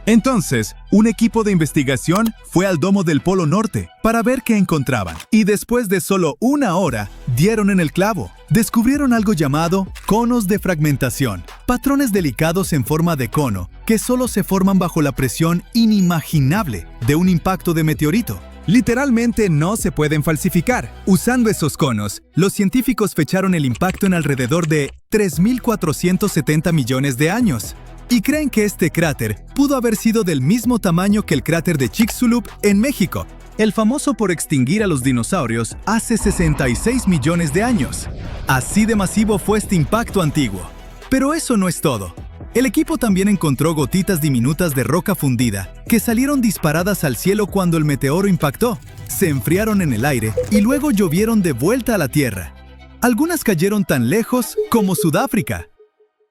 Entonces, un equipo de investigación fue al Domo del Polo Norte para ver qué encontraban. Y después de solo una hora, dieron en el clavo. Descubrieron algo llamado conos de fragmentación, patrones delicados en forma de cono que solo se forman bajo la presión inimaginable de un impacto de meteorito. Literalmente no se pueden falsificar. Usando esos conos, los científicos fecharon el impacto en alrededor de 3.470 millones de años. Y creen que este cráter pudo haber sido del mismo tamaño que el cráter de Chicxulub en México, el famoso por extinguir a los dinosaurios hace 66 millones de años. Así de masivo fue este impacto antiguo. Pero eso no es todo. El equipo también encontró gotitas diminutas de roca fundida que salieron disparadas al cielo cuando el meteoro impactó. Se enfriaron en el aire y luego llovieron de vuelta a la Tierra. Algunas cayeron tan lejos como Sudáfrica.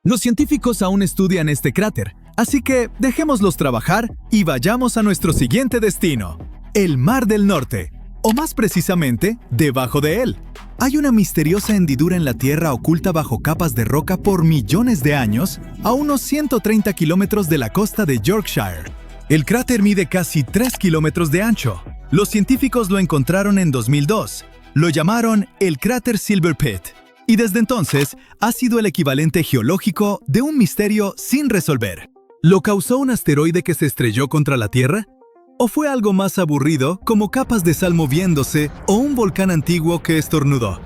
Los científicos aún estudian este cráter, así que dejémoslos trabajar y vayamos a nuestro siguiente destino, el Mar del Norte, o más precisamente, debajo de él. Hay una misteriosa hendidura en la Tierra oculta bajo capas de roca por millones de años, a unos 130 kilómetros de la costa de Yorkshire. El cráter mide casi 3 kilómetros de ancho. Los científicos lo encontraron en 2002. Lo llamaron el cráter Silver Pit. Y desde entonces ha sido el equivalente geológico de un misterio sin resolver. ¿Lo causó un asteroide que se estrelló contra la Tierra? ¿O fue algo más aburrido, como capas de sal moviéndose o un volcán antiguo que estornudó?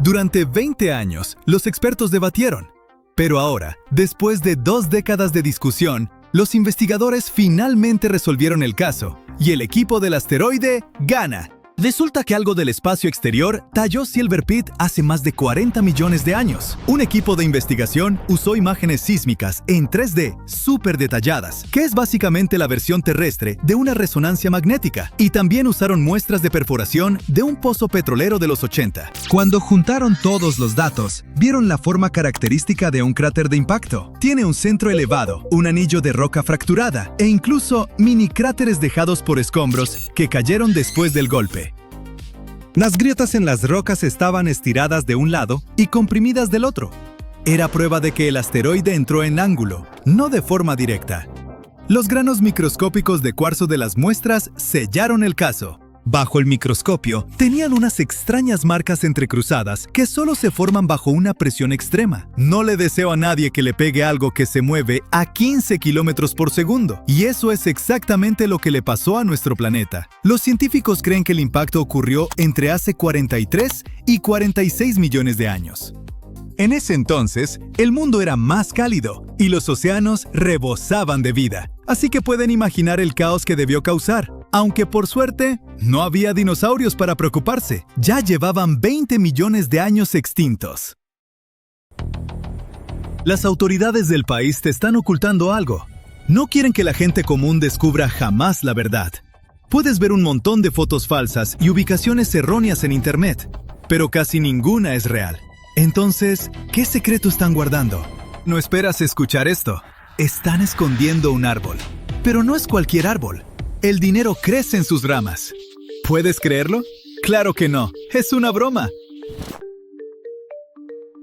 Durante 20 años, los expertos debatieron. Pero ahora, después de 2 décadas de discusión, los investigadores finalmente resolvieron el caso, y el equipo del asteroide gana. Resulta que algo del espacio exterior talló Silver Pit hace más de 40 millones de años. Un equipo de investigación usó imágenes sísmicas en 3D súper detalladas, que es básicamente la versión terrestre de una resonancia magnética. Y también usaron muestras de perforación de un pozo petrolero de los 80. Cuando juntaron todos los datos, vieron la forma característica de un cráter de impacto. Tiene un centro elevado, un anillo de roca fracturada e incluso mini cráteres dejados por escombros que cayeron después del golpe. Las grietas en las rocas estaban estiradas de un lado y comprimidas del otro. Era prueba de que el asteroide entró en ángulo, no de forma directa. Los granos microscópicos de cuarzo de las muestras sellaron el caso. Bajo el microscopio, tenían unas extrañas marcas entrecruzadas que solo se forman bajo una presión extrema. No le deseo a nadie que le pegue algo que se mueve a 15 kilómetros por segundo, y eso es exactamente lo que le pasó a nuestro planeta. Los científicos creen que el impacto ocurrió entre hace 43 y 46 millones de años. En ese entonces, el mundo era más cálido y los océanos rebosaban de vida, así que pueden imaginar el caos que debió causar. Aunque por suerte, no había dinosaurios para preocuparse. Ya llevaban 20 millones de años extintos. Las autoridades del país te están ocultando algo. No quieren que la gente común descubra jamás la verdad. Puedes ver un montón de fotos falsas y ubicaciones erróneas en internet, pero casi ninguna es real. Entonces, ¿qué secreto están guardando? No esperas escuchar esto. Están escondiendo un árbol. Pero no es cualquier árbol. El dinero crece en sus ramas. ¿Puedes creerlo? Claro que no. Es una broma.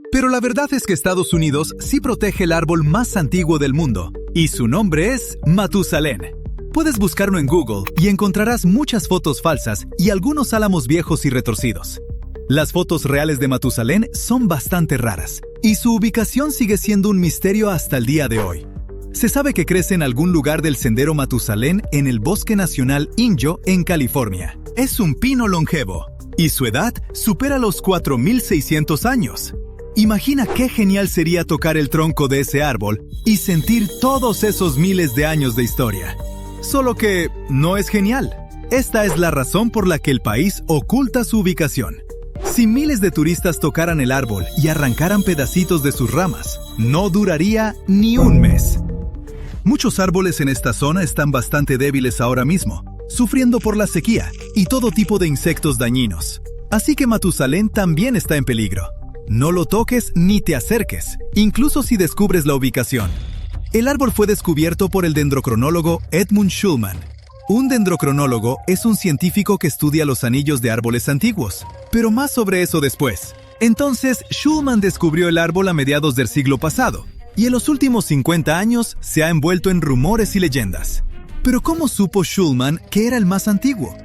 Pero la verdad es que Estados Unidos sí protege el árbol más antiguo del mundo. Y su nombre es Matusalén. Puedes buscarlo en Google y encontrarás muchas fotos falsas y algunos álamos viejos y retorcidos. Las fotos reales de Matusalén son bastante raras, y su ubicación sigue siendo un misterio hasta el día de hoy. Se sabe que crece en algún lugar del sendero Matusalén en el Bosque Nacional Inyo, en California. Es un pino longevo, y su edad supera los 4.600 años. Imagina qué genial sería tocar el tronco de ese árbol y sentir todos esos miles de años de historia. Solo que no es genial. Esta es la razón por la que el país oculta su ubicación. Si miles de turistas tocaran el árbol y arrancaran pedacitos de sus ramas, no duraría ni un mes. Muchos árboles en esta zona están bastante débiles ahora mismo, sufriendo por la sequía y todo tipo de insectos dañinos. Así que Matusalén también está en peligro. No lo toques ni te acerques, incluso si descubres la ubicación. El árbol fue descubierto por el dendrocronólogo Edmund Schulman. Un dendrocronólogo es un científico que estudia los anillos de árboles antiguos, pero más sobre eso después. Entonces, Schulman descubrió el árbol a mediados del siglo pasado, y en los últimos 50 años se ha envuelto en rumores y leyendas. Pero ¿cómo supo Schulman que era el más antiguo?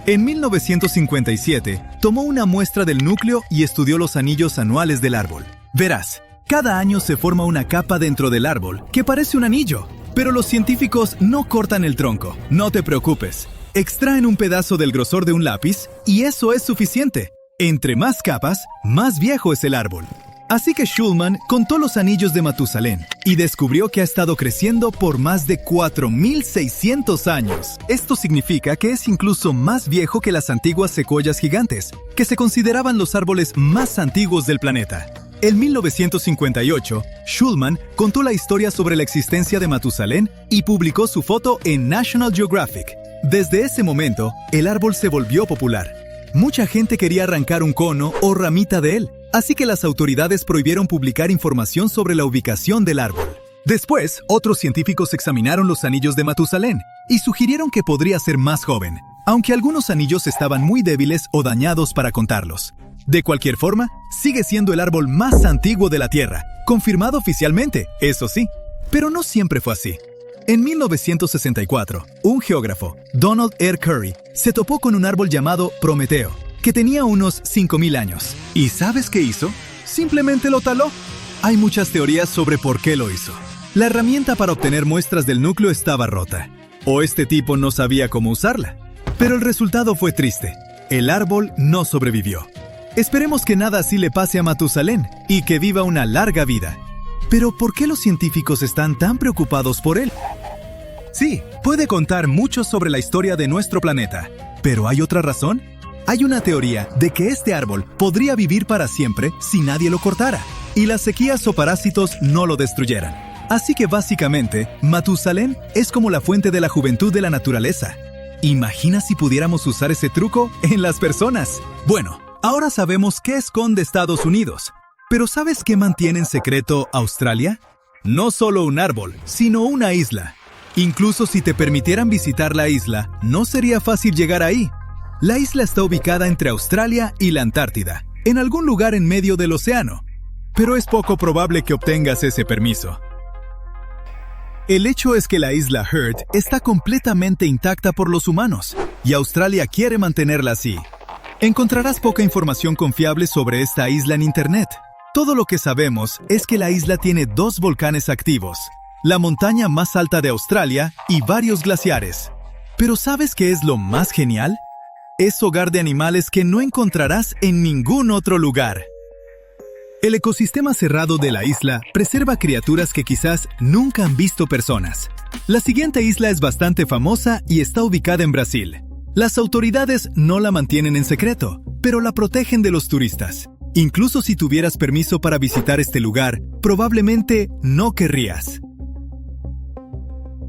En 1957, tomó una muestra del núcleo y estudió los anillos anuales del árbol. Verás, cada año se forma una capa dentro del árbol que parece un anillo. Pero los científicos no cortan el tronco, no te preocupes. Extraen un pedazo del grosor de un lápiz y eso es suficiente. Entre más capas, más viejo es el árbol. Así que Schulman contó los anillos de Matusalén y descubrió que ha estado creciendo por más de 4.600 años. Esto significa que es incluso más viejo que las antiguas secuoyas gigantes, que se consideraban los árboles más antiguos del planeta. En 1958, Schulman contó la historia sobre la existencia de Matusalén y publicó su foto en National Geographic. Desde ese momento, el árbol se volvió popular. Mucha gente quería arrancar un cono o ramita de él, así que las autoridades prohibieron publicar información sobre la ubicación del árbol. Después, otros científicos examinaron los anillos de Matusalén y sugirieron que podría ser más joven, aunque algunos anillos estaban muy débiles o dañados para contarlos. De cualquier forma, sigue siendo el árbol más antiguo de la Tierra, confirmado oficialmente, eso sí. Pero no siempre fue así. En 1964, un geógrafo, Donald R. Curry, se topó con un árbol llamado Prometeo, que tenía unos 5.000 años. ¿Y sabes qué hizo? Simplemente lo taló. Hay muchas teorías sobre por qué lo hizo. La herramienta para obtener muestras del núcleo estaba rota, o este tipo no sabía cómo usarla. Pero el resultado fue triste. El árbol no sobrevivió. Esperemos que nada así le pase a Matusalén y que viva una larga vida. Pero ¿por qué los científicos están tan preocupados por él? Sí, puede contar mucho sobre la historia de nuestro planeta. ¿Pero hay otra razón? Hay una teoría de que este árbol podría vivir para siempre si nadie lo cortara y las sequías o parásitos no lo destruyeran. Así que básicamente, Matusalén es como la fuente de la juventud de la naturaleza. Imagina si pudiéramos usar ese truco en las personas. Bueno, ahora sabemos qué esconde Estados Unidos. ¿Pero sabes qué mantiene en secreto Australia? No solo un árbol, sino una isla. Incluso si te permitieran visitar la isla, no sería fácil llegar ahí. La isla está ubicada entre Australia y la Antártida, en algún lugar en medio del océano, pero es poco probable que obtengas ese permiso. El hecho es que la isla Heard está completamente intacta por los humanos, y Australia quiere mantenerla así. Encontrarás poca información confiable sobre esta isla en Internet. Todo lo que sabemos es que la isla tiene 2 volcanes activos, la montaña más alta de Australia y varios glaciares. Pero ¿sabes qué es lo más genial? Es hogar de animales que no encontrarás en ningún otro lugar. El ecosistema cerrado de la isla preserva criaturas que quizás nunca han visto personas. La siguiente isla es bastante famosa y está ubicada en Brasil. Las autoridades no la mantienen en secreto, pero la protegen de los turistas. Incluso si tuvieras permiso para visitar este lugar, probablemente no querrías.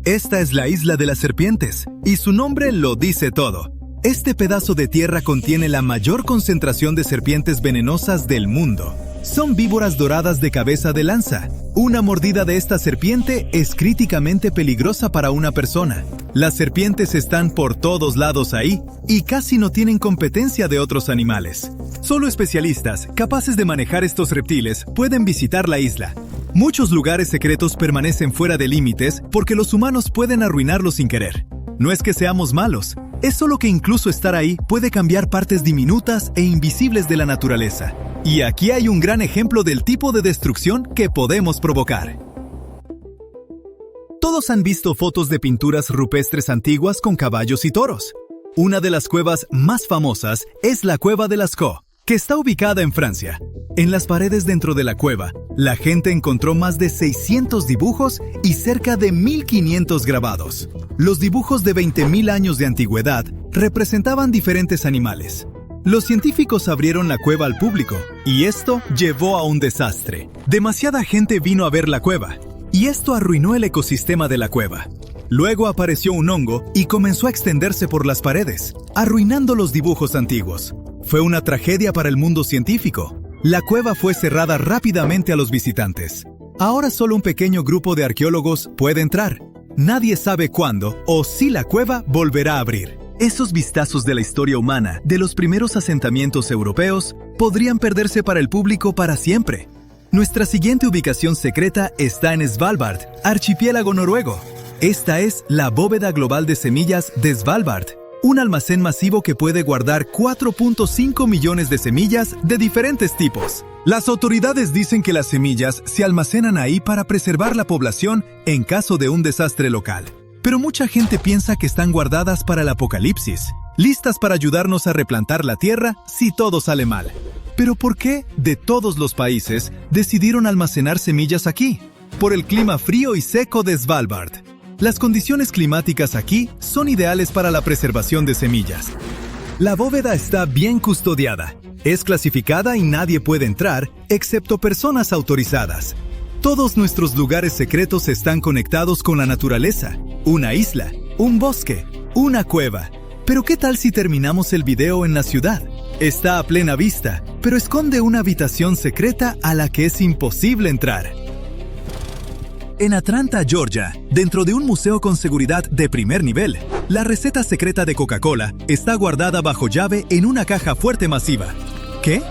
Esta es la Isla de las Serpientes, y su nombre lo dice todo. Este pedazo de tierra contiene la mayor concentración de serpientes venenosas del mundo. Son víboras doradas de cabeza de lanza. Una mordida de esta serpiente es críticamente peligrosa para una persona. Las serpientes están por todos lados ahí y casi no tienen competencia de otros animales. Solo especialistas capaces de manejar estos reptiles pueden visitar la isla. Muchos lugares secretos permanecen fuera de límites porque los humanos pueden arruinarlos sin querer. No es que seamos malos, es solo que incluso estar ahí puede cambiar partes diminutas e invisibles de la naturaleza. Y aquí hay un gran ejemplo del tipo de destrucción que podemos provocar. Todos han visto fotos de pinturas rupestres antiguas con caballos y toros. Una de las cuevas más famosas es la Cueva de Lascaux, que está ubicada en Francia. En las paredes dentro de la cueva, la gente encontró más de 600 dibujos y cerca de 1500 grabados. Los dibujos de 20.000 años de antigüedad representaban diferentes animales. Los científicos abrieron la cueva al público, y esto llevó a un desastre. Demasiada gente vino a ver la cueva, y esto arruinó el ecosistema de la cueva. Luego apareció un hongo y comenzó a extenderse por las paredes, arruinando los dibujos antiguos. Fue una tragedia para el mundo científico. La cueva fue cerrada rápidamente a los visitantes. Ahora solo un pequeño grupo de arqueólogos puede entrar. Nadie sabe cuándo o si la cueva volverá a abrir. Esos vistazos de la historia humana de los primeros asentamientos europeos podrían perderse para el público para siempre. Nuestra siguiente ubicación secreta está en Svalbard, archipiélago noruego. Esta es la bóveda global de semillas de Svalbard, un almacén masivo que puede guardar 4.5 millones de semillas de diferentes tipos. Las autoridades dicen que las semillas se almacenan ahí para preservar la población en caso de un desastre local. Pero mucha gente piensa que están guardadas para el apocalipsis, listas para ayudarnos a replantar la tierra si todo sale mal. ¿Pero por qué, de todos los países, decidieron almacenar semillas aquí? Por el clima frío y seco de Svalbard. Las condiciones climáticas aquí son ideales para la preservación de semillas. La bóveda está bien custodiada. Es clasificada y nadie puede entrar, excepto personas autorizadas. Todos nuestros lugares secretos están conectados con la naturaleza. Una isla, un bosque, una cueva. Pero ¿qué tal si terminamos el video en la ciudad? Está a plena vista, pero esconde una habitación secreta a la que es imposible entrar. En Atlanta, Georgia, dentro de un museo con seguridad de primer nivel, la receta secreta de Coca-Cola está guardada bajo llave en una caja fuerte masiva. ¿Qué?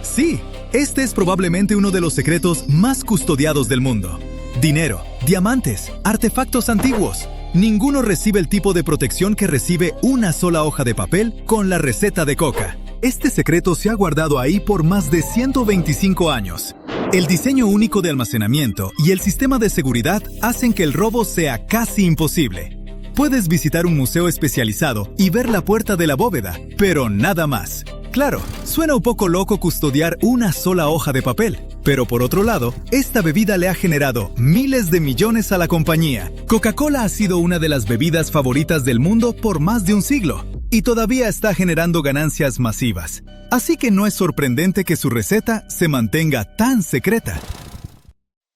Sí, este es probablemente uno de los secretos más custodiados del mundo. Dinero, diamantes, artefactos antiguos. Ninguno recibe el tipo de protección que recibe una sola hoja de papel con la receta de Coca. Este secreto se ha guardado ahí por más de 125 años. El diseño único de almacenamiento y el sistema de seguridad hacen que el robo sea casi imposible. Puedes visitar un museo especializado y ver la puerta de la bóveda, pero nada más. Claro, suena un poco loco custodiar una sola hoja de papel, pero por otro lado, esta bebida le ha generado miles de millones a la compañía. Coca-Cola ha sido una de las bebidas favoritas del mundo por más de un siglo, y todavía está generando ganancias masivas. Así que no es sorprendente que su receta se mantenga tan secreta.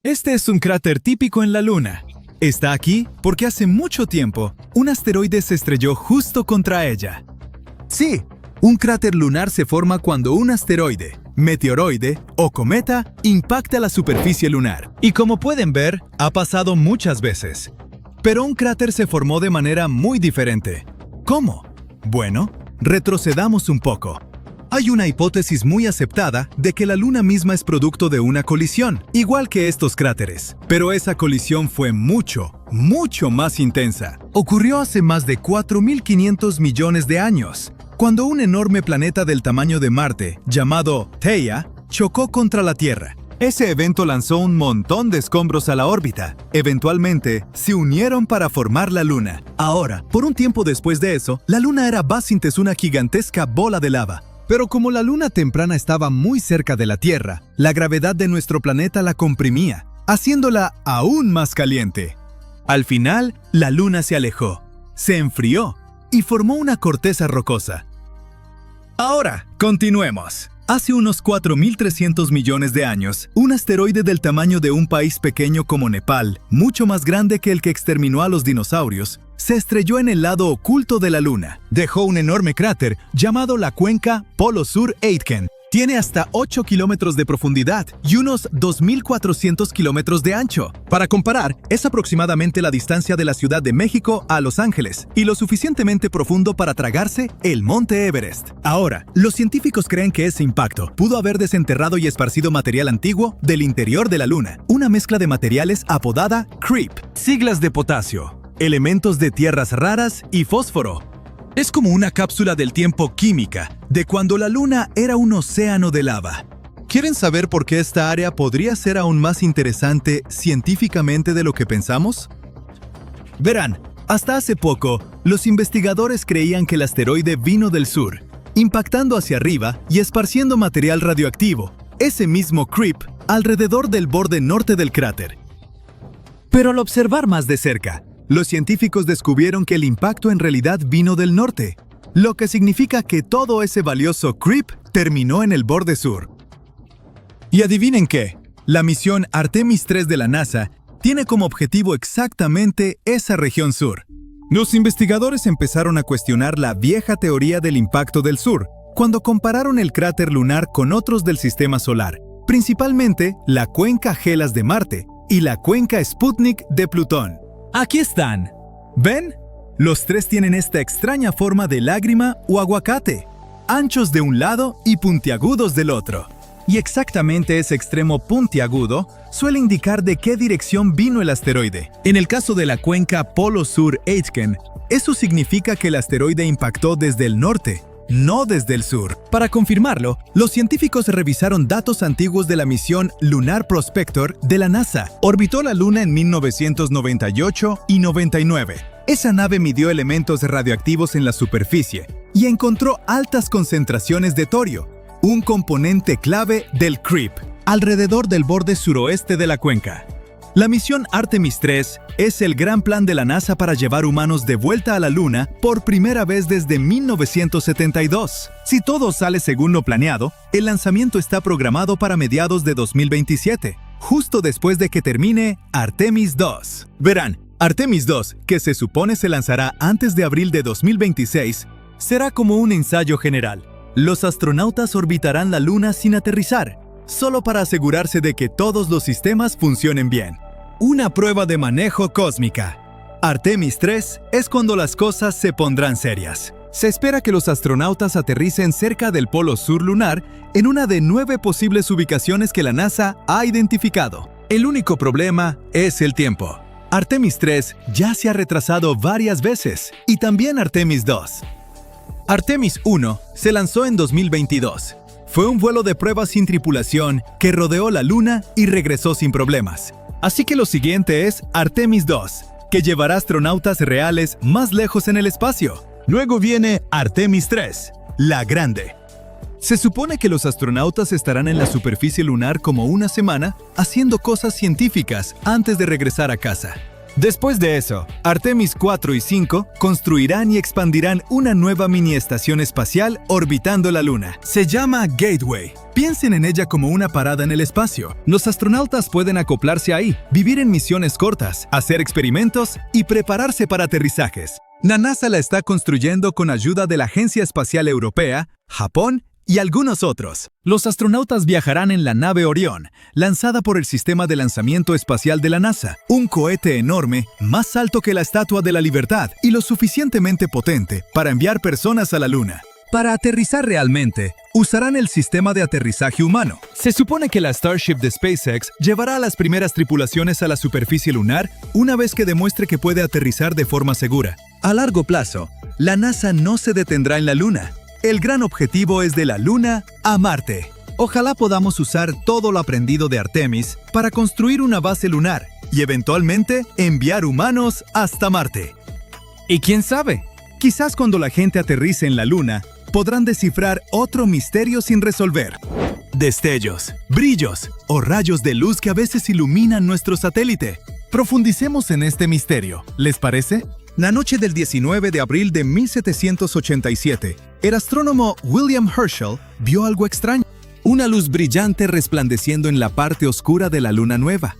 Este es un cráter típico en la Luna. Está aquí porque hace mucho tiempo un asteroide se estrelló justo contra ella. Sí, un cráter lunar se forma cuando un asteroide, meteoroide o cometa impacta la superficie lunar. Y como pueden ver, ha pasado muchas veces. Pero un cráter se formó de manera muy diferente. ¿Cómo? Bueno, retrocedamos un poco. Hay una hipótesis muy aceptada de que la Luna misma es producto de una colisión, igual que estos cráteres. Pero esa colisión fue mucho más intensa. Ocurrió hace más de 4.500 millones de años, cuando un enorme planeta del tamaño de Marte, llamado Theia, chocó contra la Tierra. Ese evento lanzó un montón de escombros a la órbita. Eventualmente, se unieron para formar la Luna. Ahora, por un tiempo después de eso, la Luna era básicamente una gigantesca bola de lava. Pero como la Luna temprana estaba muy cerca de la Tierra, la gravedad de nuestro planeta la comprimía, haciéndola aún más caliente. Al final, la Luna se alejó, se enfrió y formó una corteza rocosa. Ahora, continuemos. Hace unos 4.300 millones de años, un asteroide del tamaño de un país pequeño como Nepal, mucho más grande que el que exterminó a los dinosaurios, se estrelló en el lado oculto de la Luna. Dejó un enorme cráter llamado la cuenca Polo Sur Aitken. Tiene hasta 8 kilómetros de profundidad y unos 2.400 kilómetros de ancho. Para comparar, es aproximadamente la distancia de la Ciudad de México a Los Ángeles y lo suficientemente profundo para tragarse el Monte Everest. Ahora, los científicos creen que ese impacto pudo haber desenterrado y esparcido material antiguo del interior de la Luna, una mezcla de materiales apodada CREEP, siglas de potasio, elementos de tierras raras y fósforo. Es como una cápsula del tiempo química, de cuando la Luna era un océano de lava. ¿Quieren saber por qué esta área podría ser aún más interesante científicamente de lo que pensamos? Verán, hasta hace poco, los investigadores creían que el asteroide vino del sur, impactando hacia arriba y esparciendo material radioactivo, ese mismo CREEP, alrededor del borde norte del cráter. Pero al observar más de cerca, los científicos descubrieron que el impacto en realidad vino del norte, lo que significa que todo ese valioso CREEP terminó en el borde sur. Y adivinen qué, la misión Artemis 3 de la NASA tiene como objetivo exactamente esa región sur. Los investigadores empezaron a cuestionar la vieja teoría del impacto del sur, cuando compararon el cráter lunar con otros del sistema solar, principalmente la cuenca Hellas de Marte y la cuenca Sputnik de Plutón. Aquí están. ¿Ven? Los tres tienen esta extraña forma de lágrima o aguacate, anchos de un lado y puntiagudos del otro. Y exactamente ese extremo puntiagudo suele indicar de qué dirección vino el asteroide. En el caso de la cuenca Polo Sur Aitken, eso significa que el asteroide impactó desde el norte, no desde el sur. Para confirmarlo, los científicos revisaron datos antiguos de la misión Lunar Prospector de la NASA. Orbitó la Luna en 1998 y 99. Esa nave midió elementos radioactivos en la superficie y encontró altas concentraciones de torio, un componente clave del CREEP, alrededor del borde suroeste de la cuenca. La misión Artemis 3 es el gran plan de la NASA para llevar humanos de vuelta a la Luna por primera vez desde 1972. Si todo sale según lo planeado, el lanzamiento está programado para mediados de 2027, justo después de que termine Artemis 2. Verán, Artemis 2, que se supone se lanzará antes de abril de 2026, será como un ensayo general. Los astronautas orbitarán la Luna sin aterrizar, solo para asegurarse de que todos los sistemas funcionen bien. Una prueba de manejo cósmica. Artemis 3 es cuando las cosas se pondrán serias. Se espera que los astronautas aterricen cerca del polo sur lunar en una de 9 posibles ubicaciones que la NASA ha identificado. El único problema es el tiempo. Artemis 3 ya se ha retrasado varias veces, y también Artemis 2. Artemis 1 se lanzó en 2022. Fue un vuelo de prueba sin tripulación que rodeó la Luna y regresó sin problemas. Así que lo siguiente es Artemis 2, que llevará astronautas reales más lejos en el espacio. Luego viene Artemis 3, la grande. Se supone que los astronautas estarán en la superficie lunar como una semana haciendo cosas científicas antes de regresar a casa. Después de eso, Artemis 4 y 5 construirán y expandirán una nueva mini estación espacial orbitando la Luna. Se llama Gateway. Piensen en ella como una parada en el espacio. Los astronautas pueden acoplarse ahí, vivir en misiones cortas, hacer experimentos y prepararse para aterrizajes. La NASA la está construyendo con ayuda de la Agencia Espacial Europea, Japón y algunos otros. Los astronautas viajarán en la nave Orión, lanzada por el Sistema de Lanzamiento Espacial de la NASA, un cohete enorme, más alto que la Estatua de la Libertad y lo suficientemente potente para enviar personas a la Luna. Para aterrizar realmente, usarán el sistema de aterrizaje humano. Se supone que la Starship de SpaceX llevará a las primeras tripulaciones a la superficie lunar una vez que demuestre que puede aterrizar de forma segura. A largo plazo, la NASA no se detendrá en la Luna. El gran objetivo es de la Luna a Marte. Ojalá podamos usar todo lo aprendido de Artemis para construir una base lunar y eventualmente enviar humanos hasta Marte. Y quién sabe, quizás cuando la gente aterrice en la Luna, podrán descifrar otro misterio sin resolver. Destellos, brillos o rayos de luz que a veces iluminan nuestro satélite. Profundicemos en este misterio, ¿les parece? La noche del 19 de abril de 1787, el astrónomo William Herschel vio algo extraño. Una luz brillante resplandeciendo en la parte oscura de la luna nueva.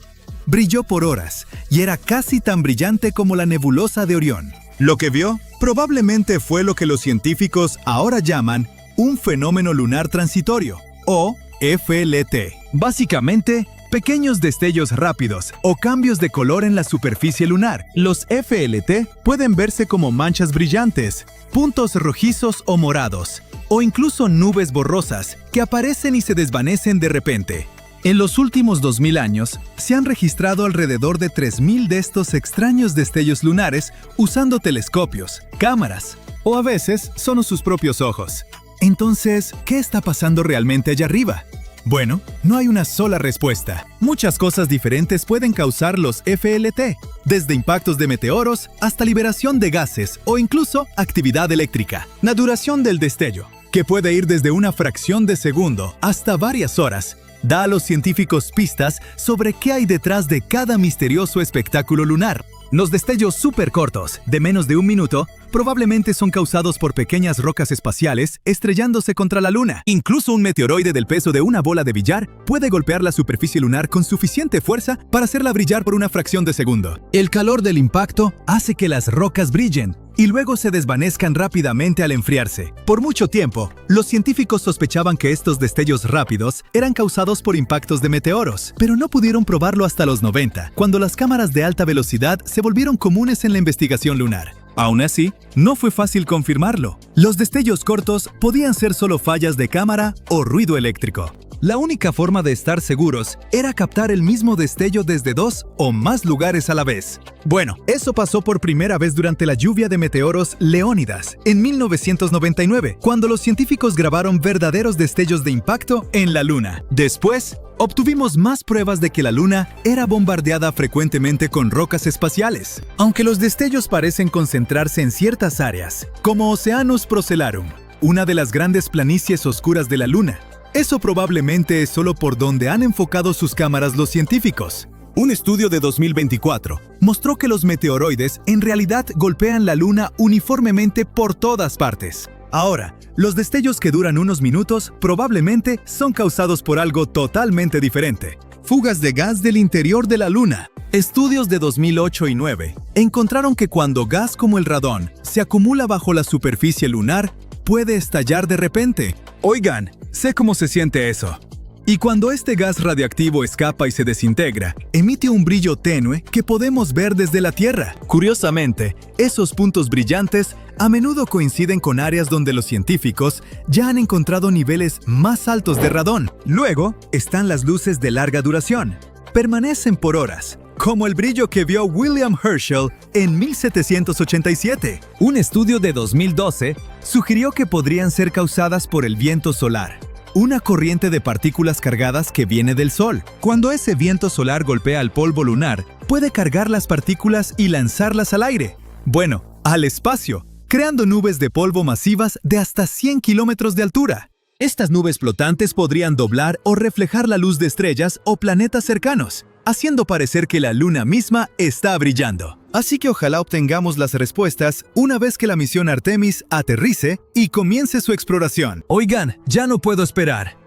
Brilló por horas y era casi tan brillante como la nebulosa de Orión. Lo que vio probablemente fue lo que los científicos ahora llaman un fenómeno lunar transitorio, o FLT. Básicamente, pequeños destellos rápidos o cambios de color en la superficie lunar. Los FLT pueden verse como manchas brillantes, puntos rojizos o morados, o incluso nubes borrosas que aparecen y se desvanecen de repente. En los últimos 2000 años, se han registrado alrededor de 3000 de estos extraños destellos lunares usando telescopios, cámaras, o a veces son sus propios ojos. Entonces, ¿qué está pasando realmente allá arriba? Bueno, no hay una sola respuesta. Muchas cosas diferentes pueden causar los FLT, desde impactos de meteoros hasta liberación de gases o incluso actividad eléctrica. La duración del destello, que puede ir desde una fracción de segundo hasta varias horas, da a los científicos pistas sobre qué hay detrás de cada misterioso espectáculo lunar. Los destellos súper cortos, de menos de un minuto, probablemente son causados por pequeñas rocas espaciales estrellándose contra la Luna. Incluso un meteoroide del peso de una bola de billar puede golpear la superficie lunar con suficiente fuerza para hacerla brillar por una fracción de segundo. El calor del impacto hace que las rocas brillen y luego se desvanezcan rápidamente al enfriarse. Por mucho tiempo, los científicos sospechaban que estos destellos rápidos eran causados por impactos de meteoros, pero no pudieron probarlo hasta los 90, cuando las cámaras de alta velocidad se volvieron comunes en la investigación lunar. Aún así, no fue fácil confirmarlo. Los destellos cortos podían ser solo fallas de cámara o ruido eléctrico. La única forma de estar seguros era captar el mismo destello desde 2 o más lugares a la vez. Bueno, eso pasó por primera vez durante la lluvia de meteoros Leónidas, en 1999, cuando los científicos grabaron verdaderos destellos de impacto en la Luna. Después, obtuvimos más pruebas de que la Luna era bombardeada frecuentemente con rocas espaciales, aunque los destellos parecen concentrarse en ciertas áreas, como Oceanus Procellarum, una de las grandes planicies oscuras de la Luna. Eso probablemente es solo por donde han enfocado sus cámaras los científicos. Un estudio de 2024 mostró que los meteoroides en realidad golpean la Luna uniformemente por todas partes. Ahora, los destellos que duran unos minutos probablemente son causados por algo totalmente diferente. Fugas de gas del interior de la Luna. Estudios de 2008 y 2009 encontraron que cuando gas como el radón se acumula bajo la superficie lunar, puede estallar de repente. Oigan, sé cómo se siente eso. Y cuando este gas radiactivo escapa y se desintegra, emite un brillo tenue que podemos ver desde la Tierra. Curiosamente, esos puntos brillantes a menudo coinciden con áreas donde los científicos ya han encontrado niveles más altos de radón. Luego están las luces de larga duración. Permanecen por horas, como el brillo que vio William Herschel en 1787. Un estudio de 2012 sugirió que podrían ser causadas por el viento solar, una corriente de partículas cargadas que viene del Sol. Cuando ese viento solar golpea el polvo lunar, puede cargar las partículas y lanzarlas al aire. Bueno, al espacio, creando nubes de polvo masivas de hasta 100 kilómetros de altura. Estas nubes flotantes podrían doblar o reflejar la luz de estrellas o planetas cercanos, haciendo parecer que la Luna misma está brillando. Así que ojalá obtengamos las respuestas una vez que la misión Artemis aterrice y comience su exploración. Oigan, ya no puedo esperar.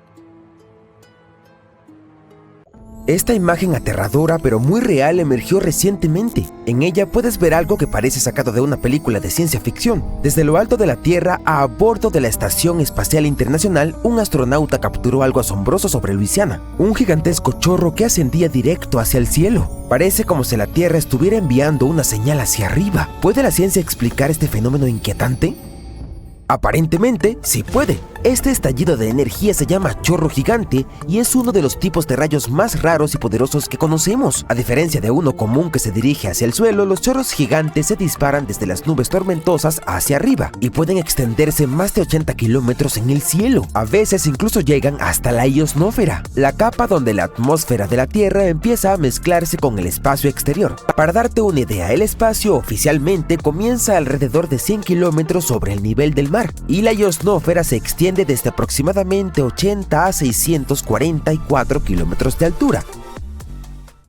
Esta imagen aterradora pero muy real emergió recientemente. En ella puedes ver algo que parece sacado de una película de ciencia ficción. Desde lo alto de la Tierra, a bordo de la Estación Espacial Internacional, un astronauta capturó algo asombroso sobre Luisiana. Un gigantesco chorro que ascendía directo hacia el cielo. Parece como si la Tierra estuviera enviando una señal hacia arriba. ¿Puede la ciencia explicar este fenómeno inquietante? Aparentemente, sí puede. Este estallido de energía se llama chorro gigante y es uno de los tipos de rayos más raros y poderosos que conocemos. A diferencia de uno común que se dirige hacia el suelo, los chorros gigantes se disparan desde las nubes tormentosas hacia arriba y pueden extenderse más de 80 kilómetros en el cielo. A veces incluso llegan hasta la ionosfera, la capa donde la atmósfera de la Tierra empieza a mezclarse con el espacio exterior. Para darte una idea, el espacio oficialmente comienza alrededor de 100 kilómetros sobre el nivel del mar y la ionosfera se extiende desde aproximadamente 80 a 644 kilómetros de altura.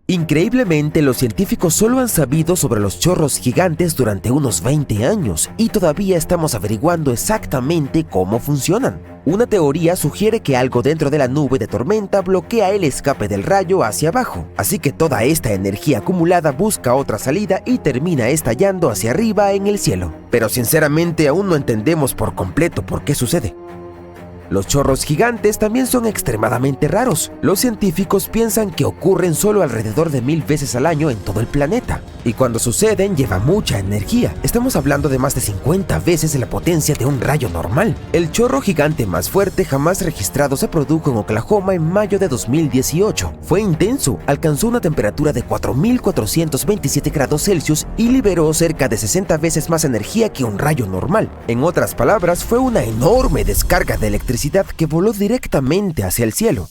Increíblemente, los científicos solo han sabido sobre los chorros gigantes durante unos 20 años y todavía estamos averiguando exactamente cómo funcionan. Una teoría sugiere que algo dentro de la nube de tormenta bloquea el escape del rayo hacia abajo, así que toda esta energía acumulada busca otra salida y termina estallando hacia arriba en el cielo. Pero sinceramente aún no entendemos por completo por qué sucede. Los chorros gigantes también son extremadamente raros. Los científicos piensan que ocurren solo alrededor de 1000 veces al año en todo el planeta. Y cuando suceden, lleva mucha energía. Estamos hablando de más de 50 veces la potencia de un rayo normal. El chorro gigante más fuerte jamás registrado se produjo en Oklahoma en mayo de 2018. Fue intenso, alcanzó una temperatura de 4427 grados Celsius y liberó cerca de 60 veces más energía que un rayo normal. En otras palabras, fue una enorme descarga de electricidad que voló directamente hacia el cielo.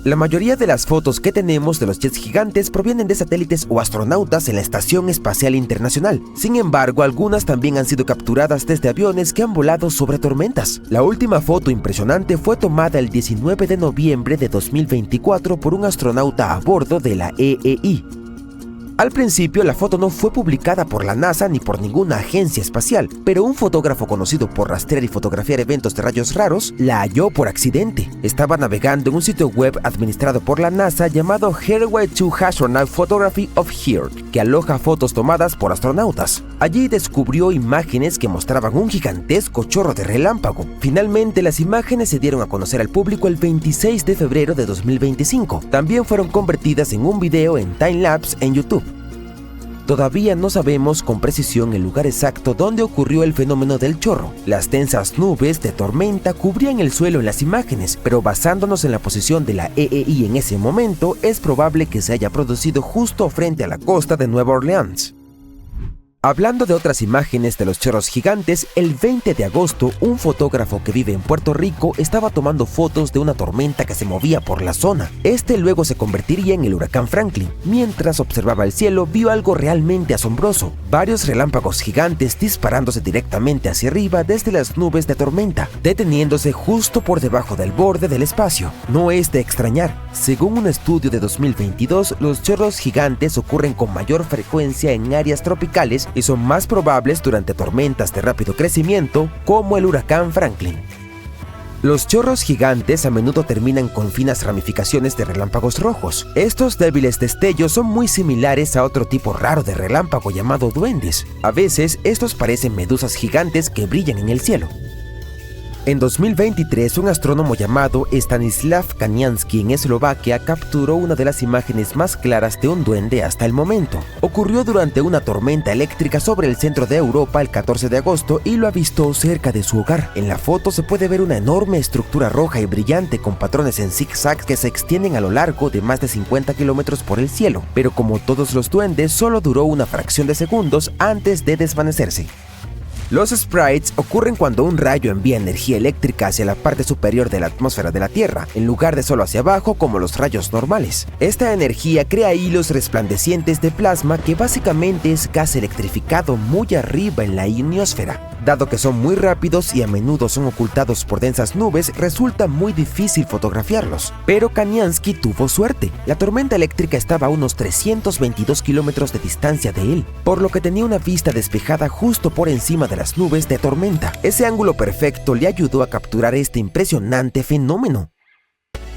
La mayoría de las fotos que tenemos de los jets gigantes provienen de satélites o astronautas en la Estación Espacial Internacional. Sin embargo, algunas también han sido capturadas desde aviones que han volado sobre tormentas. La última foto impresionante fue tomada el 19 de noviembre de 2024 por un astronauta a bordo de la EEI. Al principio, la foto no fue publicada por la NASA ni por ninguna agencia espacial, pero un fotógrafo conocido por rastrear y fotografiar eventos de rayos raros la halló por accidente. Estaba navegando en un sitio web administrado por la NASA llamado Highway to Astronaut Photography of Earth, que aloja fotos tomadas por astronautas. Allí descubrió imágenes que mostraban un gigantesco chorro de relámpago. Finalmente, las imágenes se dieron a conocer al público el 26 de febrero de 2025. También fueron convertidas en un video en timelapse en YouTube. Todavía no sabemos con precisión el lugar exacto donde ocurrió el fenómeno del chorro. Las densas nubes de tormenta cubrían el suelo en las imágenes, pero basándonos en la posición de la EEI en ese momento, es probable que se haya producido justo frente a la costa de Nueva Orleans. Hablando de otras imágenes de los chorros gigantes, el 20 de agosto, un fotógrafo que vive en Puerto Rico estaba tomando fotos de una tormenta que se movía por la zona. Este luego se convertiría en el huracán Franklin. Mientras observaba el cielo, vio algo realmente asombroso: varios relámpagos gigantes disparándose directamente hacia arriba desde las nubes de tormenta, deteniéndose justo por debajo del borde del espacio. No es de extrañar. Según un estudio de 2022, los chorros gigantes ocurren con mayor frecuencia en áreas tropicales y son más probables durante tormentas de rápido crecimiento, como el huracán Franklin. Los chorros gigantes a menudo terminan con finas ramificaciones de relámpagos rojos. Estos débiles destellos son muy similares a otro tipo raro de relámpago llamado duendes. A veces, estos parecen medusas gigantes que brillan en el cielo. En 2023, un astrónomo llamado Stanislav Kanianski en Eslovaquia capturó una de las imágenes más claras de un duende hasta el momento. Ocurrió durante una tormenta eléctrica sobre el centro de Europa el 14 de agosto y lo avistó cerca de su hogar. En la foto se puede ver una enorme estructura roja y brillante con patrones en zigzag que se extienden a lo largo de más de 50 kilómetros por el cielo, pero como todos los duendes, solo duró una fracción de segundos antes de desvanecerse. Los sprites ocurren cuando un rayo envía energía eléctrica hacia la parte superior de la atmósfera de la Tierra, en lugar de solo hacia abajo como los rayos normales. Esta energía crea hilos resplandecientes de plasma que básicamente es gas electrificado muy arriba en la ionosfera. Dado que son muy rápidos y a menudo son ocultados por densas nubes, resulta muy difícil fotografiarlos. Pero Kanianski tuvo suerte. La tormenta eléctrica estaba a unos 322 kilómetros de distancia de él, por lo que tenía una vista despejada justo por encima de las nubes de tormenta. Ese ángulo perfecto le ayudó a capturar este impresionante fenómeno.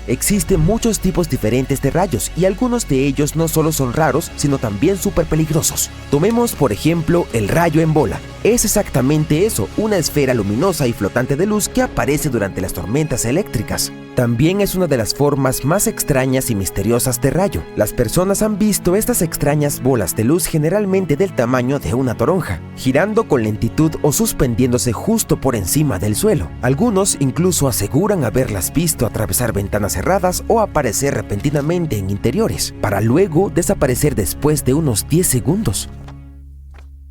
Existen muchos tipos diferentes de rayos y algunos de ellos no solo son raros, sino también súper peligrosos. Tomemos por ejemplo el rayo en bola. Es exactamente eso, una esfera luminosa y flotante de luz que aparece durante las tormentas eléctricas. También es una de las formas más extrañas y misteriosas de rayo. Las personas han visto estas extrañas bolas de luz generalmente del tamaño de una toronja, girando con lentitud o suspendiéndose justo por encima del suelo. Algunos incluso aseguran haberlas visto atravesar ventanas cerradas o aparecer repentinamente en interiores, para luego desaparecer después de unos 10 segundos.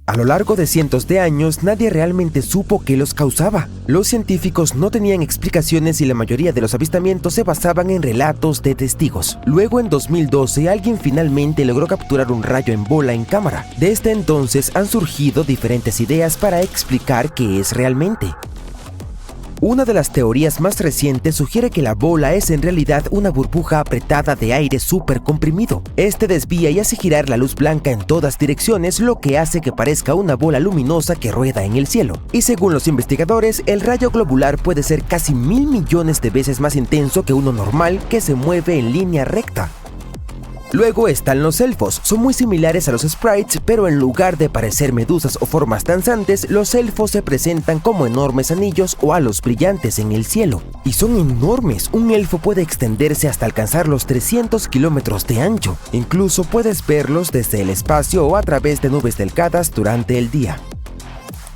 A lo largo de cientos de años, nadie realmente supo qué los causaba. Los científicos no tenían explicaciones y la mayoría de los avistamientos se basaban en relatos de testigos. Luego, en 2012, alguien finalmente logró capturar un rayo en bola en cámara. Desde entonces han surgido diferentes ideas para explicar qué es realmente. Una de las teorías más recientes sugiere que la bola es en realidad una burbuja apretada de aire súper comprimido. Este desvía y hace girar la luz blanca en todas direcciones, lo que hace que parezca una bola luminosa que rueda en el cielo. Y según los investigadores, el rayo globular puede ser casi 1000 millones de veces más intenso que uno normal que se mueve en línea recta. Luego están los elfos. Son muy similares a los sprites, pero en lugar de parecer medusas o formas danzantes, los elfos se presentan como enormes anillos o halos brillantes en el cielo. Y son enormes. Un elfo puede extenderse hasta alcanzar los 300 kilómetros de ancho. Incluso puedes verlos desde el espacio o a través de nubes delgadas durante el día.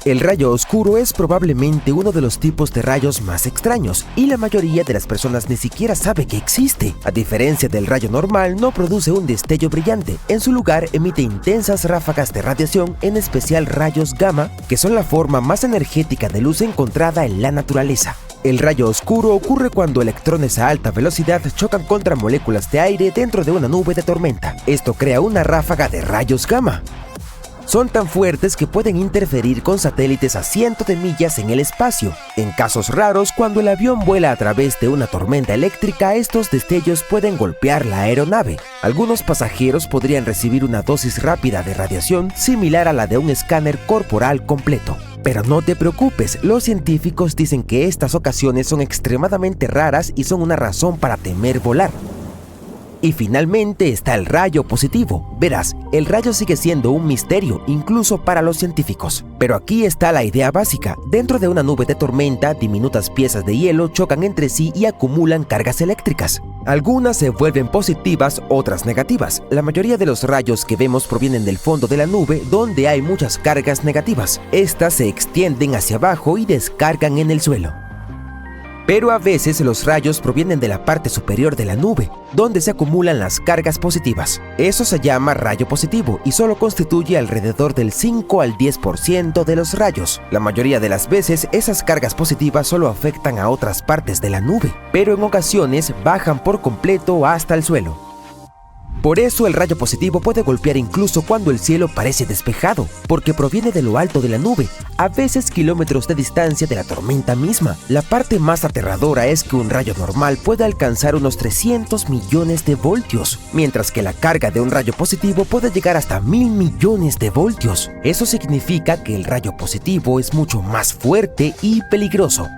El rayo oscuro es probablemente uno de los tipos de rayos más extraños y la mayoría de las personas ni siquiera sabe que existe. A diferencia del rayo normal, no produce un destello brillante. En su lugar, emite intensas ráfagas de radiación, en especial rayos gamma, que son la forma más energética de luz encontrada en la naturaleza. El rayo oscuro ocurre cuando electrones a alta velocidad chocan contra moléculas de aire dentro de una nube de tormenta. Esto crea una ráfaga de rayos gamma. Son tan fuertes que pueden interferir con satélites a cientos de millas en el espacio. En casos raros, cuando el avión vuela a través de una tormenta eléctrica, estos destellos pueden golpear la aeronave. Algunos pasajeros podrían recibir una dosis rápida de radiación similar a la de un escáner corporal completo. Pero no te preocupes, los científicos dicen que estas ocasiones son extremadamente raras y son una razón para temer volar. Y finalmente está el rayo positivo. Verás, el rayo sigue siendo un misterio, incluso para los científicos. Pero aquí está la idea básica. Dentro de una nube de tormenta, diminutas piezas de hielo chocan entre sí y acumulan cargas eléctricas. Algunas se vuelven positivas, otras negativas. La mayoría de los rayos que vemos provienen del fondo de la nube, donde hay muchas cargas negativas. Estas se extienden hacia abajo y descargan en el suelo. Pero a veces los rayos provienen de la parte superior de la nube, donde se acumulan las cargas positivas. Eso se llama rayo positivo y solo constituye alrededor del 5 al 10% de los rayos. La mayoría de las veces esas cargas positivas solo afectan a otras partes de la nube, pero en ocasiones bajan por completo hasta el suelo. Por eso el rayo positivo puede golpear incluso cuando el cielo parece despejado, porque proviene de lo alto de la nube, a veces kilómetros de distancia de la tormenta misma. La parte más aterradora es que un rayo normal puede alcanzar unos 300 millones de voltios, mientras que la carga de un rayo positivo puede llegar hasta 1000 millones de voltios. Eso significa que el rayo positivo es mucho más fuerte y peligroso.